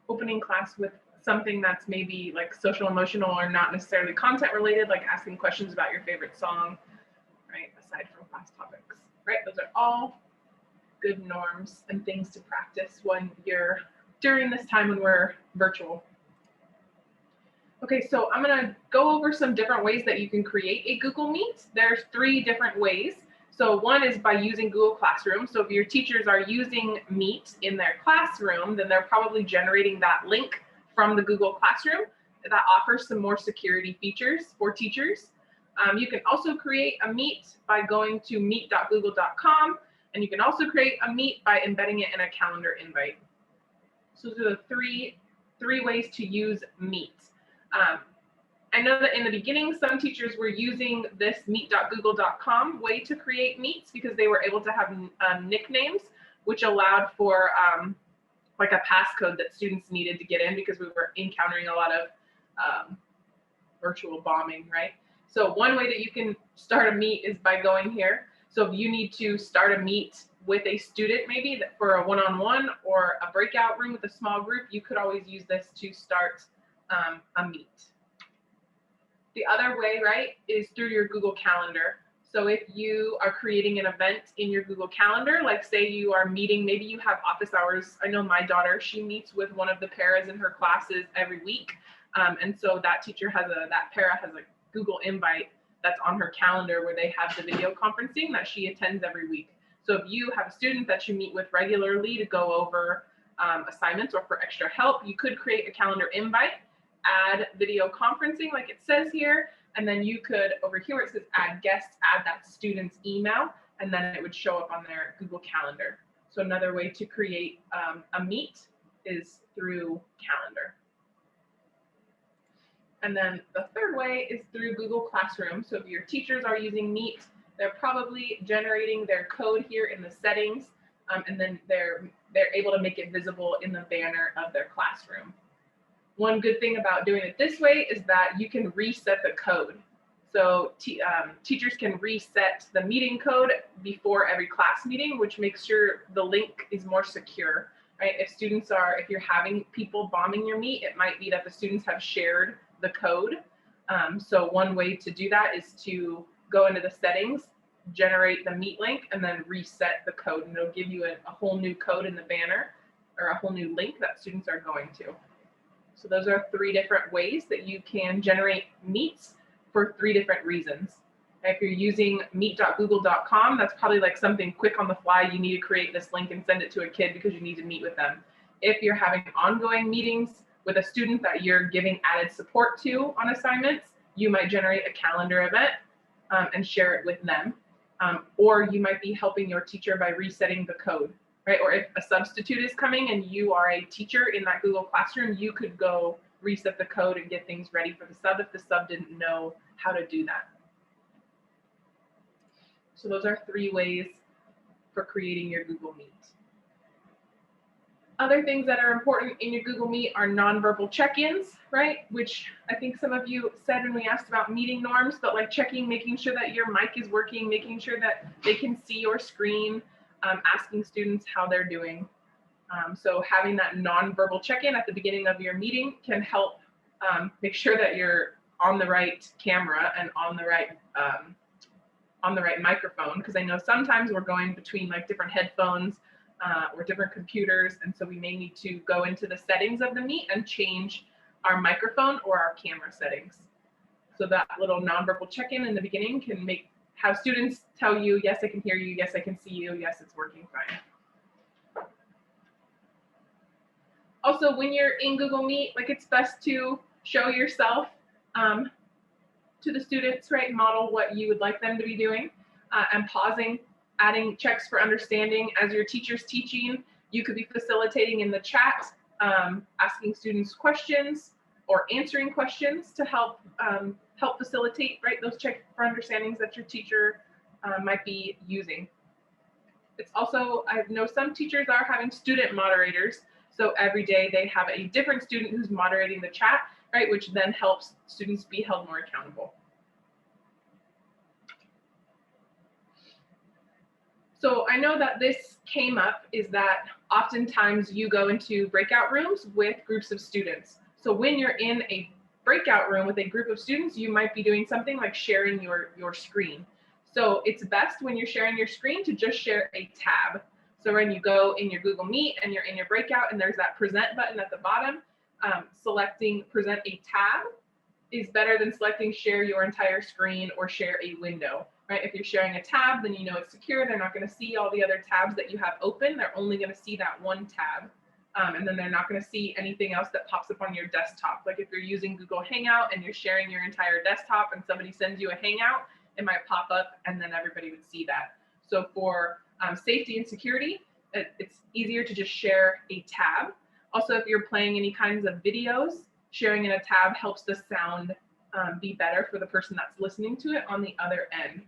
Opening class with something that's maybe like social emotional or not necessarily content related, like asking questions about your favorite song, right? Aside from class topics, right? Those are all good norms and things to practice when you're during this time when we're virtual. Okay, so I'm gonna go over some different ways that you can create a Google Meet. There's 3 different ways. So one is by using Google Classroom. So if your teachers are using Meet in their classroom, then they're probably generating that link from the Google Classroom that offers some more security features for teachers. You can also create a Meet by going to meet.google.com, and you can also create a Meet by embedding it in a calendar invite. So those are the three ways to use Meet. I know that in the beginning, some teachers were using this meet.google.com way to create meets because they were able to have nicknames, which allowed for like a passcode that students needed to get in because we were encountering a lot of virtual bombing, right? So one way that you can start a meet is by going here. So if you need to start a meet with a student, maybe that for a one-on-one or a breakout room with a small group, you could always use this to start a meet. The other way, right, is through your Google Calendar. So if you are creating an event in your Google Calendar, like say you are meeting, maybe you have office hours. I know my daughter, she meets with one of the paras in her classes every week. And so that teacher has that para has a Google invite that's on her calendar where they have the video conferencing that she attends every week. So if you have a student that you meet with regularly to go over assignments or for extra help, you could create a calendar invite, add video conferencing like it says here, and then you could, over here where it says add guests, add that student's email, and then it would show up on their Google Calendar. So another way to create a Meet is through Calendar. And then the third way is through Google Classroom. So if your teachers are using Meet, they're probably generating their code here in the settings, and then they're able to make it visible in the banner of their classroom. One good thing about doing it this way is that you can reset the code. So teachers can reset the meeting code before every class meeting, which makes sure the link is more secure, right? If you're having people bombing your Meet, it might be that the students have shared the code. So one way to do that is to go into the settings, generate the Meet link, and then reset the code, and it'll give you a whole new code in the banner or a whole new link that students are going to. So those are 3 different ways that you can generate Meets for 3 different reasons. If you're using meet.google.com, that's probably like something quick on the fly. You need to create this link and send it to a kid because you need to meet with them. If you're having ongoing meetings with a student that you're giving added support to on assignments, you might generate a calendar event and share it with them. Or you might be helping your teacher by resetting the code, right? Or if a substitute is coming and you are a teacher in that Google Classroom, you could go reset the code and get things ready for the sub if the sub didn't know how to do that. So those are 3 ways for creating your Google Meet. Other things that are important in your Google Meet are nonverbal check-ins, right? Which I think some of you said when we asked about meeting norms, but like checking, making sure that your mic is working, making sure that they can see your screen, asking students how they're doing. So having that nonverbal check-in at the beginning of your meeting can help make sure that you're on the right camera and on the right microphone, because I know sometimes we're going between like different headphones or different computers, and so we may need to go into the settings of the Meet and change our microphone or our camera settings. So that little nonverbal check-in in the beginning can have students tell you, yes, I can hear you, yes, I can see you, yes, it's working fine. Also, when you're in Google Meet, like it's best to show yourself to the students, right? Model what you would like them to be doing, and pausing, adding checks for understanding. As your teacher's teaching, you could be facilitating in the chat, asking students questions or answering questions to help facilitate, right, those checks for understandings that your teacher might be using. It's also, I know some teachers are having student moderators. So every day they have a different student who's moderating the chat, right, which then helps students be held more accountable. So I know that this came up is that oftentimes you go into breakout rooms with groups of students. So when you're in a breakout room with a group of students, you might be doing something like sharing your screen. So it's best when you're sharing your screen to just share a tab. So when you go in your Google Meet and you're in your breakout and there's that present button at the bottom, selecting present a tab is better than selecting share your entire screen or share a window, right? If you're sharing a tab, then you know it's secure. They're not going to see all the other tabs that you have open. They're only going to see that one tab. And then they're not going to see anything else that pops up on your desktop. Like if you're using Google Hangout and you're sharing your entire desktop and somebody sends you a Hangout, it might pop up and then everybody would see that. So for safety and security, it's easier to just share a tab. Also, if you're playing any kinds of videos, sharing in a tab helps the sound be better for the person that's listening to it on the other end.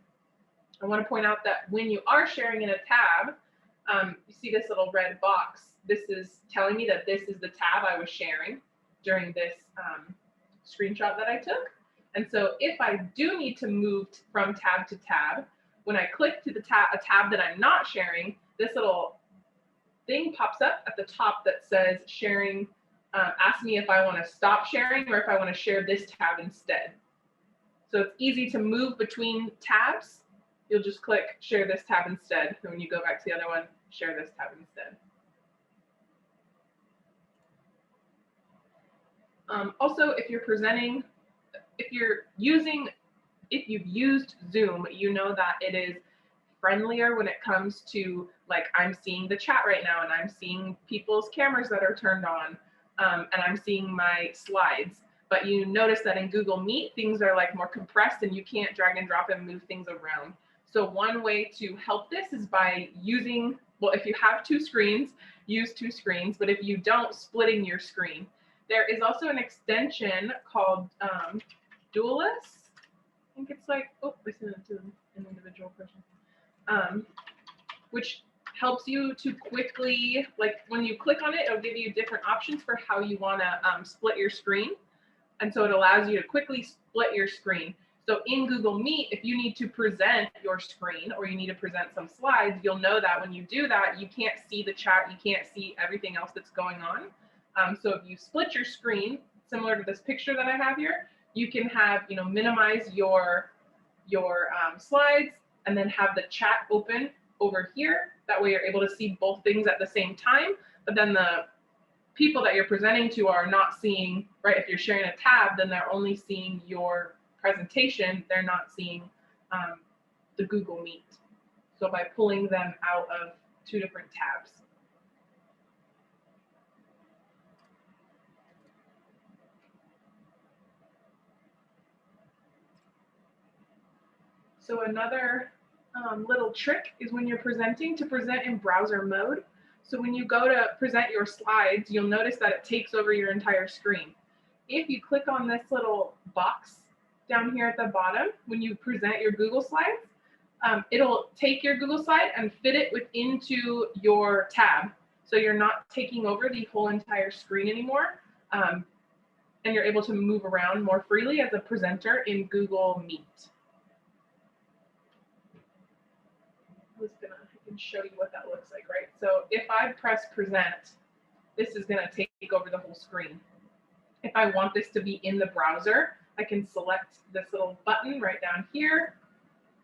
I want to point out that when you are sharing in a tab, you see this little red box. This is telling me that this is the tab I was sharing during this screenshot that I took. And so if I do need to move from tab to tab, when I click to a tab that I'm not sharing, this little thing pops up at the top that says sharing, ask me if I want to stop sharing or if I want to share this tab instead. So it's easy to move between tabs. You'll just click share this tab instead. And when you go back to the other one, share this tab instead. Also, if you're presenting, if you've used Zoom, you know that it is friendlier when it comes to like, I'm seeing the chat right now and I'm seeing people's cameras that are turned on, and I'm seeing my slides. But you notice that in Google Meet, things are like more compressed and you can't drag and drop and move things around. So one way to help this is by using, well, if you have two screens, use two screens, but if you don't, splitting your screen. There is also an extension called Duelist. I think it's like, oh, I sent it to an individual person, which helps you to quickly, like when you click on it, it'll give you different options for how you want to split your screen. And so it allows you to quickly split your screen. So in Google Meet, if you need to present your screen or you need to present some slides, you'll know that when you do that, you can't see the chat, you can't see everything else that's going on. So if you split your screen, similar to this picture that I have here, you can have, minimize your slides and then have the chat open over here. That way you're able to see both things at the same time, but then the people that you're presenting to are not seeing, right? If you're sharing a tab, then they're only seeing your presentation. They're not seeing the Google Meet. So by pulling them out of two different tabs. So another little trick is when you're presenting, to present in browser mode. So when you go to present your slides, you'll notice that it takes over your entire screen. If you click on this little box down here at the bottom, when you present your Google Slides, it'll take your Google slide and fit it into your tab. So you're not taking over the whole entire screen anymore. And you're able to move around more freely as a presenter in Google Meet. I can show you what that looks like, right? So if I press present, this is gonna take over the whole screen. If I want this to be in the browser, I can select this little button right down here,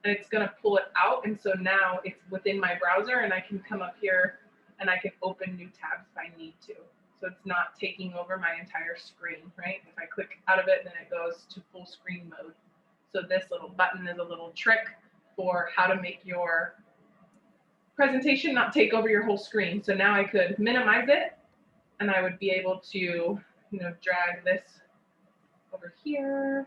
and it's gonna pull it out. And so now it's within my browser and I can come up here and I can open new tabs if I need to. So it's not taking over my entire screen, right? If I click out of it, then it goes to full screen mode. So this little button is a little trick for how to make your presentation not take over your whole screen. So now I could minimize it and I would be able to, drag this over here.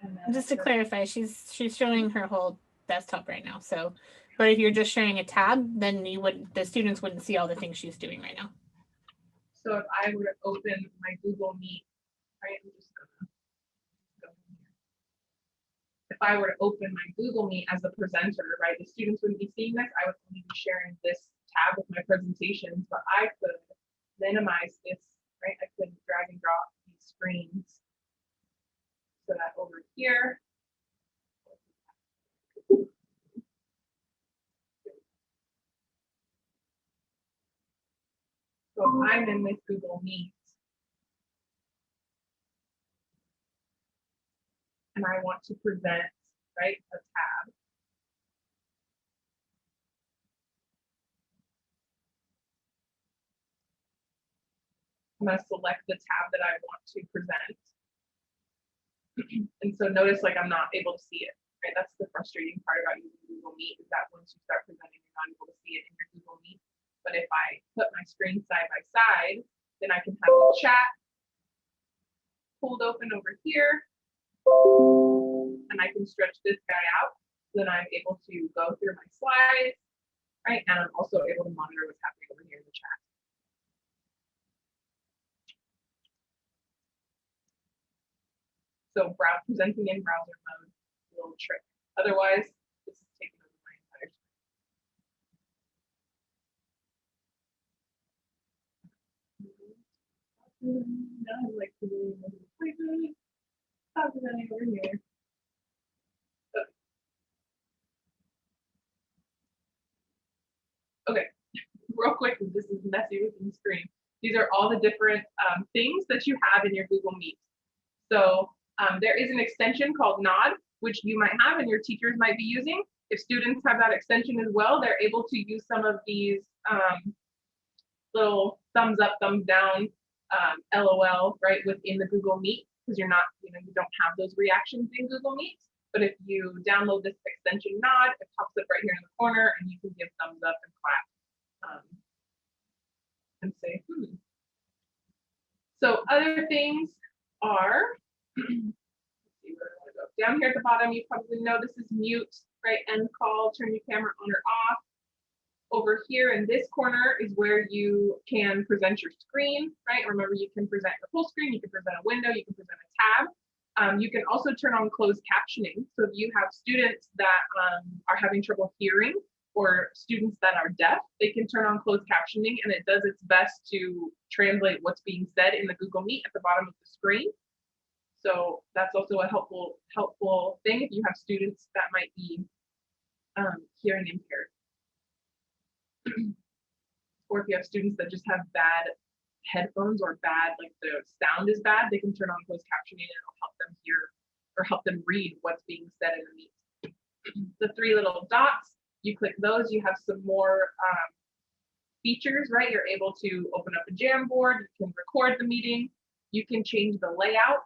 And then Just to clarify, she's showing her whole desktop right now. So, but if you're just sharing a tab, then the students wouldn't see all the things she's doing right now. So if I were to open my Google Meet, right, I'm just gonna go in here. If I were to open my Google Meet as a presenter, right, the students wouldn't be seeing this. I would only be sharing this tab with my presentations, but I could minimize this, right? I could drag and drop these screens so that over here, so if I'm in this Google Meet and I want to present, right, a tab. I'm going to select the tab that I want to present. And so notice like I'm not able to see it, right? That's the frustrating part about using Google Meet, is that once you start presenting, you're not able to see it in your Google Meet. But if I put my screen side by side, then I can have the chat pulled open over here. And I can stretch this guy out. Then I'm able to go through my slides, right? And I'm also able to monitor what's happening over here in the chat. So presenting in browser mode, a little trick. Otherwise, this is taking over my entire screen. Now I'm like stop presenting over here. Okay, real quick, this is messy with the screen. These are all the different things that you have in your Google Meet. So there is an extension called Nod, which you might have and your teachers might be using. If students have that extension as well, they're able to use some of these little thumbs up, thumbs down, LOL, right, within the Google Meet, because you're not, you don't have those reactions in Google Meet. But if you download this extension Nod, it pops up right here in the corner, and you can give thumbs up and clap and say, So other things are, let's see where I want to go. Down here at the bottom, you probably know this is mute, right? End call, turn your camera on or off. Over here in this corner is where you can present your screen, right? Remember, you can present your full screen, you can present a window, you can present a tab. You can also turn on closed captioning. So if you have students that are having trouble hearing or students that are deaf, they can turn on closed captioning, and it does its best to translate what's being said in the Google Meet at the bottom of the screen. So that's also a helpful thing if you have students that might be hearing impaired. Or if you have students that just have bad headphones or bad, like the sound is bad, they can turn on closed captioning and it'll help them hear or help them read what's being said in the Meet. The three little dots, you click those, you have some more features, right? You're able to open up a Jamboard, you can record the meeting, you can change the layout.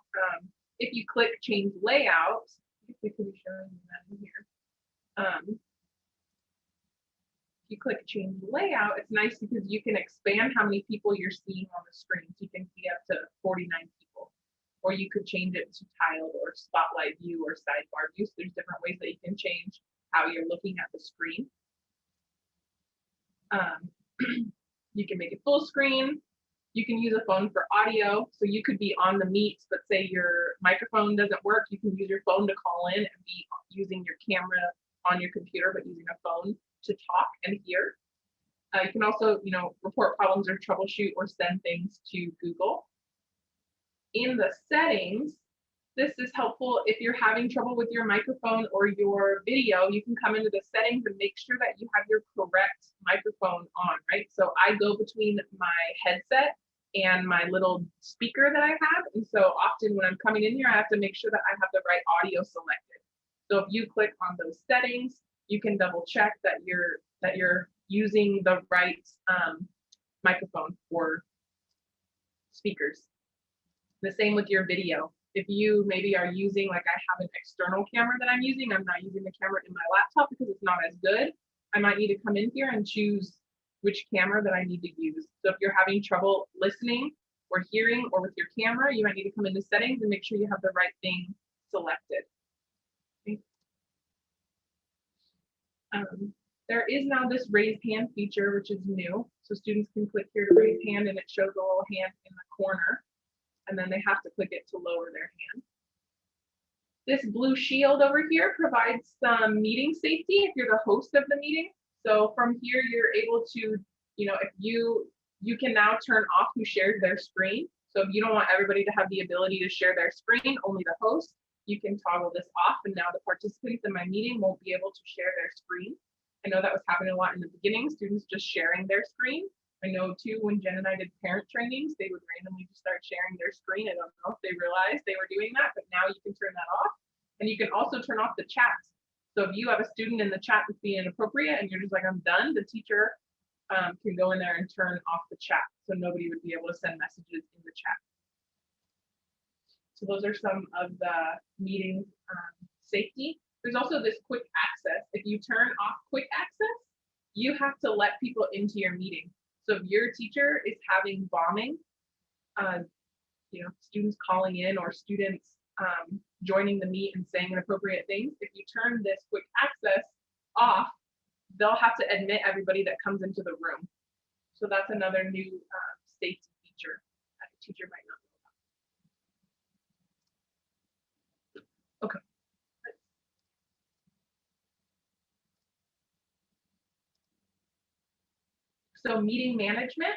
If you click change layout, if we can be showing that in here. If you click change layout, it's nice because you can expand how many people you're seeing on the screen. So you can see up to 49 people. Or you could change it to tiled or spotlight view or sidebar view. So there's different ways that you can change how you're looking at the screen. You can make it full screen. You can use a phone for audio. So you could be on the Meet, but say your microphone doesn't work, you can use your phone to call in and be using your camera on your computer, but using a phone to talk and hear. You can also, report problems or troubleshoot or send things to Google. In the settings, this is helpful if you're having trouble with your microphone or your video. You can come into the settings and make sure that you have your correct microphone on, right? So I go between my headset and my little speaker that I have. And so often when I'm coming in here, I have to make sure that I have the right audio selected. So if you click on those settings, you can double check that you're using the right microphone for speakers. The same with your video. If you maybe are using, like I have an external camera that I'm using, I'm not using the camera in my laptop because it's not as good. I might need to come in here and choose which camera that I need to use. So if you're having trouble listening or hearing or with your camera, you might need to come into settings and make sure you have the right thing selected. Okay. There is now this raise hand feature, which is new. So students can click here to raise hand and it shows a little hand in the corner. And then they have to click it to lower their hand. This blue shield over here provides some meeting safety if you're the host of the meeting. So from here, you're able to, if you can now turn off who shares their screen. So if you don't want everybody to have the ability to share their screen, only the host, you can toggle this off, and now the participants in my meeting won't be able to share their screen. I know that was happening a lot in the beginning, students just sharing their screen. I know too, when Jen and I did parent trainings, they would randomly just start sharing their screen. I don't know if they realized they were doing that, but now you can turn that off. And you can also turn off the chat. So if you have a student in the chat that's being inappropriate and you're just like, I'm done, the teacher can go in there and turn off the chat. So nobody would be able to send messages in the chat. So those are some of the meeting safety. There's also this quick access. If you turn off quick access, you have to let people into your meeting. So if your teacher is having bombing, students calling in or students joining the Meet and saying inappropriate things, if you turn this quick access off, they'll have to admit everybody that comes into the room. So that's another new safety feature that a teacher might not know about. Okay. So meeting management,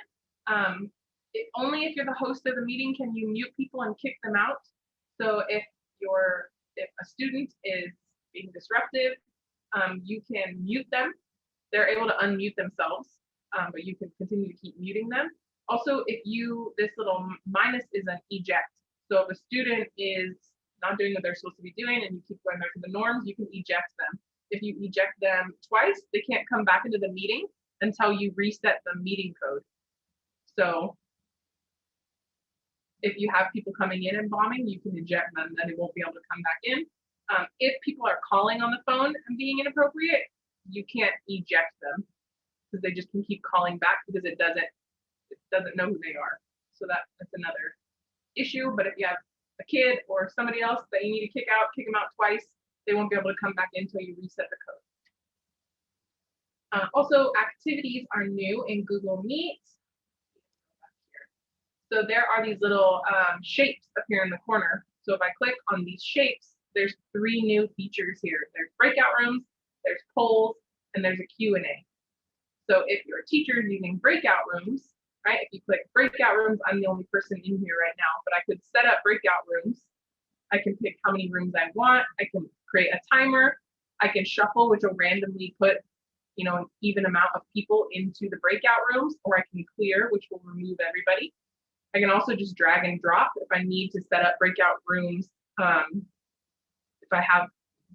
only if you're the host of the meeting can you mute people and kick them out. So if a student is being disruptive, you can mute them. They're able to unmute themselves, but you can continue to keep muting them. Also, this little minus is an eject. So if a student is not doing what they're supposed to be doing and you keep going back to the norms, you can eject them. If you eject them twice, they can't come back into the meeting until you reset the meeting code. So if you have people coming in and bombing, you can eject them, then they won't be able to come back in. If people are calling on the phone and being inappropriate, you can't eject them because they just can keep calling back because it doesn't know who they are. So that's another issue. But if you have a kid or somebody else that you need to kick them out twice, they won't be able to come back in until you reset the code. Also, activities are new in Google Meet. So there are these little shapes up here in the corner. So if I click on these shapes, there's 3 new features here. There's breakout rooms, there's polls, and there's a Q&A. So if your teacher is using breakout rooms, right? If you click breakout rooms, I'm the only person in here right now, but I could set up breakout rooms. I can pick how many rooms I want. I can create a timer. I can shuffle, which will randomly put, an even amount of people into the breakout rooms, or I can clear, which will remove everybody. I can also just drag and drop if I need to set up breakout rooms. If I have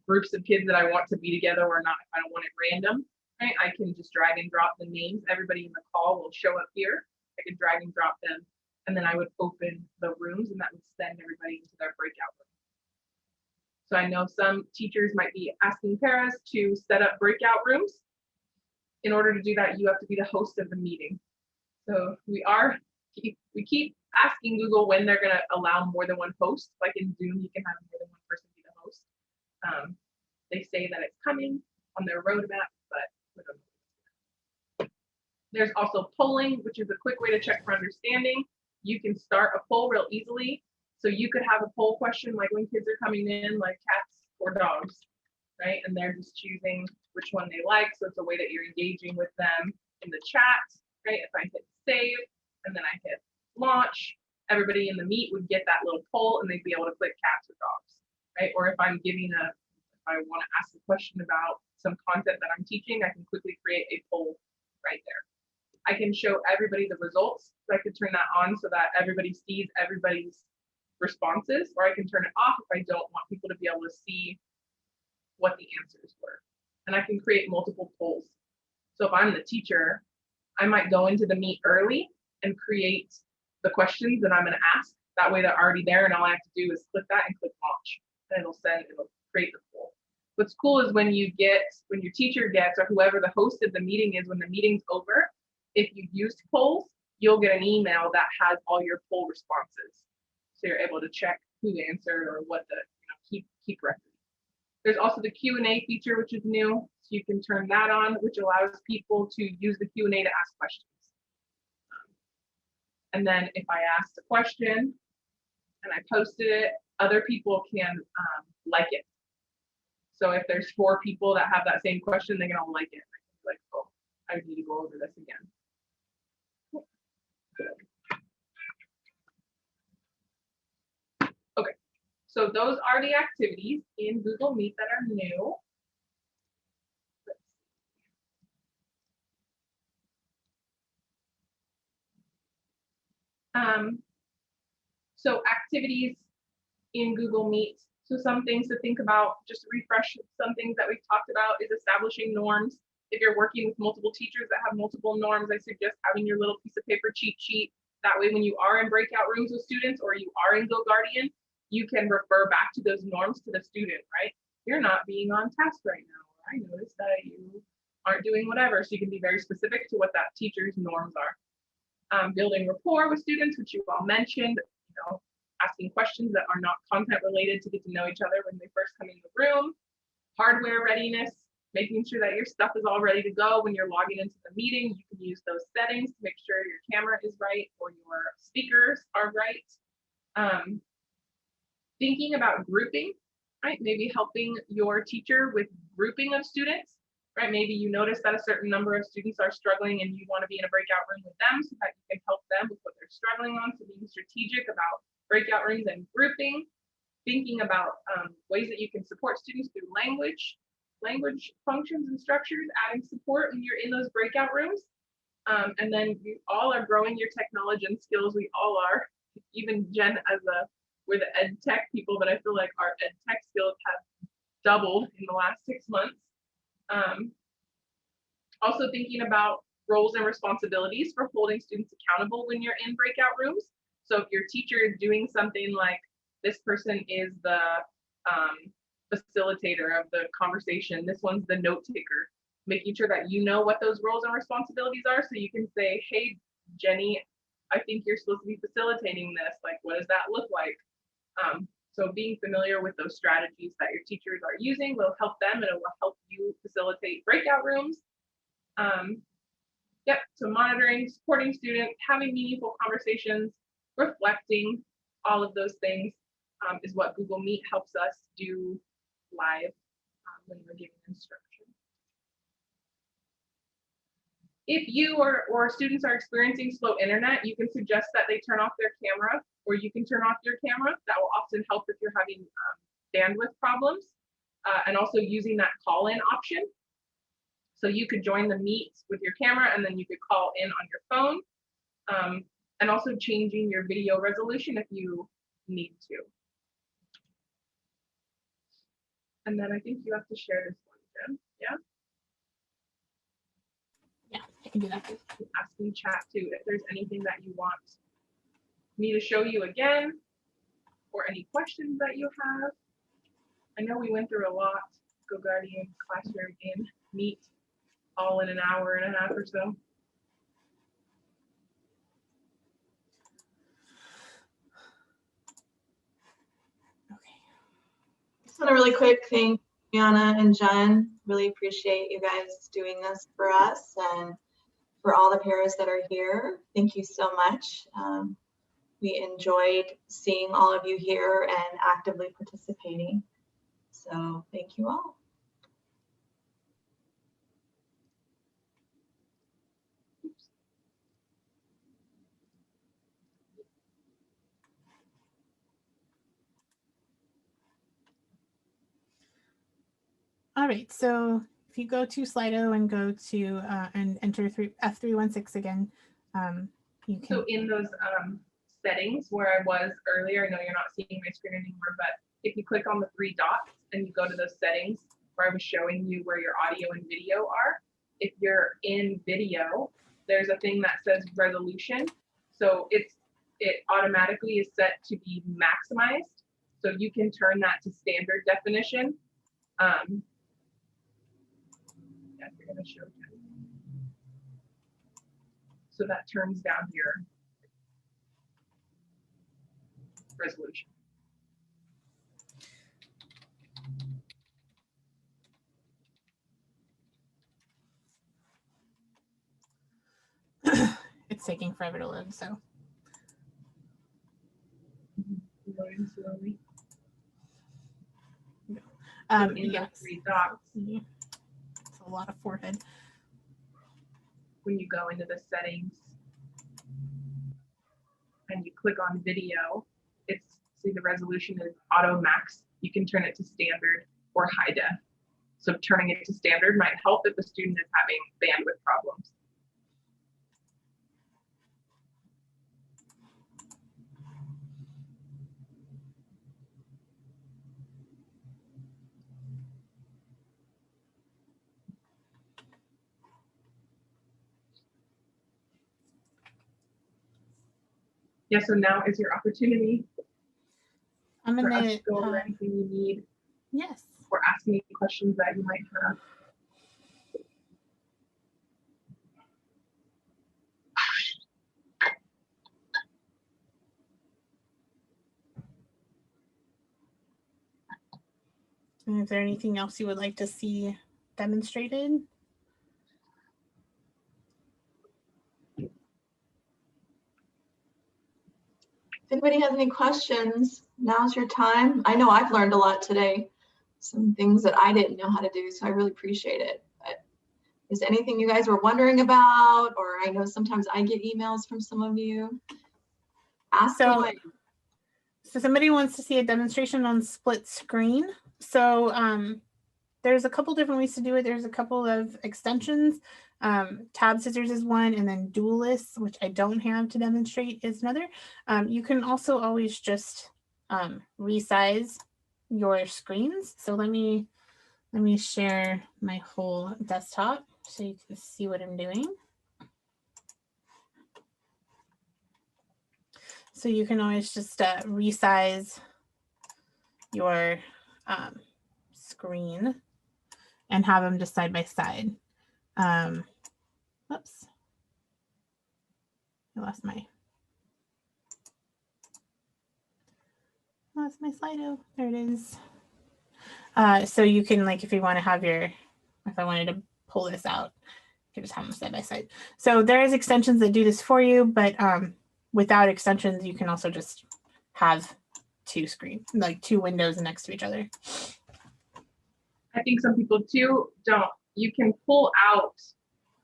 groups of kids that I want to be together or not, if I don't want it random, right? I can just drag and drop the names. Everybody in the call will show up here. I can drag and drop them, and then I would open the rooms, and that would send everybody into their breakout room. So I know some teachers might be asking paras to set up breakout rooms. In order to do that, you have to be the host of the meeting. So we keep asking Google when they're going to allow more than one host. Like in Zoom, you can have more than one person be the host. They say that it's coming on their roadmap, but we don't know. There's also polling, which is a quick way to check for understanding. You can start a poll real easily. So you could have a poll question like when kids are coming in, like cats or dogs, right? And they're just choosing which one they like. So it's a way that you're engaging with them in the chat, right? If I hit save and then I hit launch, everybody in the Meet would get that little poll and they'd be able to click cats or dogs, right? Or if I want to ask a question about some content that I'm teaching, I can quickly create a poll right there. I can show everybody the results. So I could turn that on so that everybody sees everybody's responses, or I can turn it off if I don't want people to be able to see what the answers were. And I can create multiple polls. So if I'm the teacher, I might go into the Meet early and create the questions that I'm going to ask. That way they're already there, and all I have to do is click that and click launch, and it'll create the poll. What's cool is when your teacher gets, or whoever the host of the meeting is, when the meeting's over, if you used polls, you'll get an email that has all your poll responses. So you're able to check who answered or what keep record. There's also the Q&A feature, which is new. So you can turn that on, which allows people to use the Q&A to ask questions. And then if I asked a question and I posted it, other people can like it. So if there's 4 people that have that same question, they can all like it. Like, oh, I need to go over this again. Okay, so those are the activities in Google Meet that are new. So activities in Google Meet. So some things to think about, just to refresh some things that we've talked about, is establishing norms. If you're working with multiple teachers that have multiple norms, I suggest having your little piece of paper cheat sheet. That way, when you are in breakout rooms with students or you are in GoGuardian, you can refer back to those norms to the student, right? You're not being on task right now. I noticed that you aren't doing whatever. So you can be very specific to what that teacher's norms are. Building rapport with students, which you all mentioned, asking questions that are not content related to get to know each other when they first come in the room. Hardware readiness, making sure that your stuff is all ready to go when you're logging into the meeting. You can use those settings to make sure your camera is right or your speakers are right. Thinking about grouping, right? Maybe helping your teacher with grouping of students, right? Maybe you notice that a certain number of students are struggling and you want to be in a breakout room with them so that you can help them with what they're struggling on. So being strategic about breakout rooms and grouping. Thinking about ways that you can support students through language functions and structures, adding support when you're in those breakout rooms. And then you all are growing your technology and skills. We all are. Even Jen, we're the ed tech people, but I feel like our ed tech skills have doubled in the last 6 months. Also thinking about roles and responsibilities for holding students accountable when you're in breakout rooms. So if your teacher is doing something like this person is the facilitator of the conversation. This one's the note taker, making sure that you know what those roles and responsibilities are, so you can say, hey, Jenny, I think you're supposed to be facilitating this. Like, what does that look like? So being familiar with those strategies that your teachers are using will help them, and it will help you facilitate breakout rooms. Yep, so monitoring, supporting students, having meaningful conversations, reflecting, all of those things is what Google Meet helps us do live when we're giving instruction. If you or students are experiencing slow internet, you can suggest that they turn off their camera, or you can turn off your camera. That will often help if you're having bandwidth problems, and also using that call-in option. So you could join the meet with your camera, and then you could call in on your phone, and also changing your video resolution if you need to. And then I think you have to share this one, Jen. Yeah? Yeah, I can do that. Asking chat too if there's anything that you want me to show you again, or any questions that you have. I know we went through a lot, GoGuardian, Classroom, and Meet, all in an hour and a half or so. Okay. Just want a really quick thank Brianna and Jen. Really appreciate you guys doing this for us, and for all the paras that are here. Thank you so much. We enjoyed seeing all of you here and actively participating. So thank you all. All right, so if you go to Slido and go to and enter F316 again, you can. So in those settings where I was earlier, I know you're not seeing my screen anymore, but if you click on the 3 dots and you go to those settings where I was showing you where your audio and video are, if you're in video, there's a thing that says resolution. So it automatically is set to be maximized. So you can turn that to standard definition. Yeah, you're gonna show you. So that turns down your resolution. It's taking forever to load, so. Loading slowly. So in Yes. those 3 dots, It's a lot of forehead. when you go into the settings and you click on video, it's, see, the resolution is auto max. You can turn it to standard or high def. So turning it to standard might help if the student is having bandwidth problems. Yeah, so now is your opportunity I'm for us gonna. to go over anything you need, Yes. or ask me questions that you might have. And is there anything else you would like to see demonstrated? If anybody has any questions, now's your time. I know I've learned a lot today, some things that I didn't know how to do, so I really appreciate it. But is there anything you guys were wondering about, or I know sometimes I get emails from some of you? Ask away. So somebody wants to see a demonstration on split screen. So there's a couple different ways to do it. There's a couple of extensions. Tab scissors is one, and then Duelist, which I don't have to demonstrate, is another. You can also always just resize your screens. So let me share my whole desktop so you can see what I'm doing. So you can always just resize your screen and have them just side by side. Oops. I lost my Slido. There it is. So you can, like, if you want to have if I wanted to pull this out, you can just have them side by side. So there is extensions that do this for you, but without extensions, you can also just have two windows next to each other. I think some people too you can pull out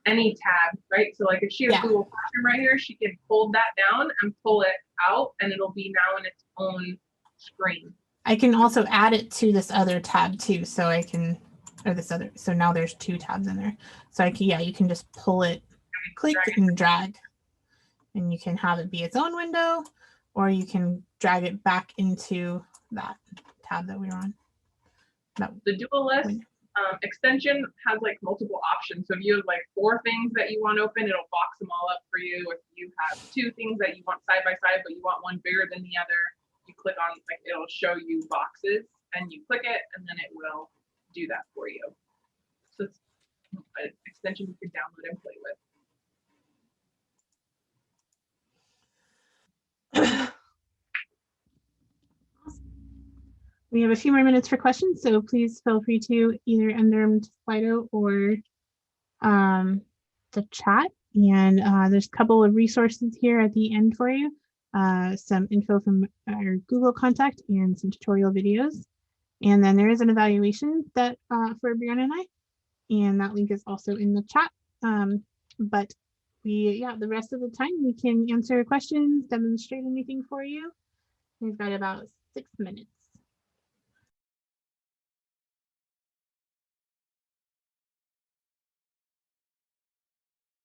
any tab, right? So like if she has Yeah. Google Classroom right here, she can hold that down and pull it out and it'll be now in its own screen. I can also add it to this other tab too. So I can, so now there's two tabs in there. So you can just pull it, click and drag, and you can have it be its own window, or you can drag it back into that tab that we were on. The dual list extension has like multiple options. So if you have like 4 things that you want open, it'll box them all up for you. If you have 2 things that you want side by side, but you want one bigger than the other, you click on, like, it'll show you boxes and you click it and then it will do that for you. So it's an extension you can download and play with. We have a few more minutes for questions, so please feel free to either enter them to Slido or the chat. And there's a couple of resources here at the end for you. Some info from our Google contact and some tutorial videos. And then there is an evaluation that for Brianna and I, and that link is also in the chat. But the rest of the time we can answer questions, demonstrate anything for you. We've got about 6 minutes.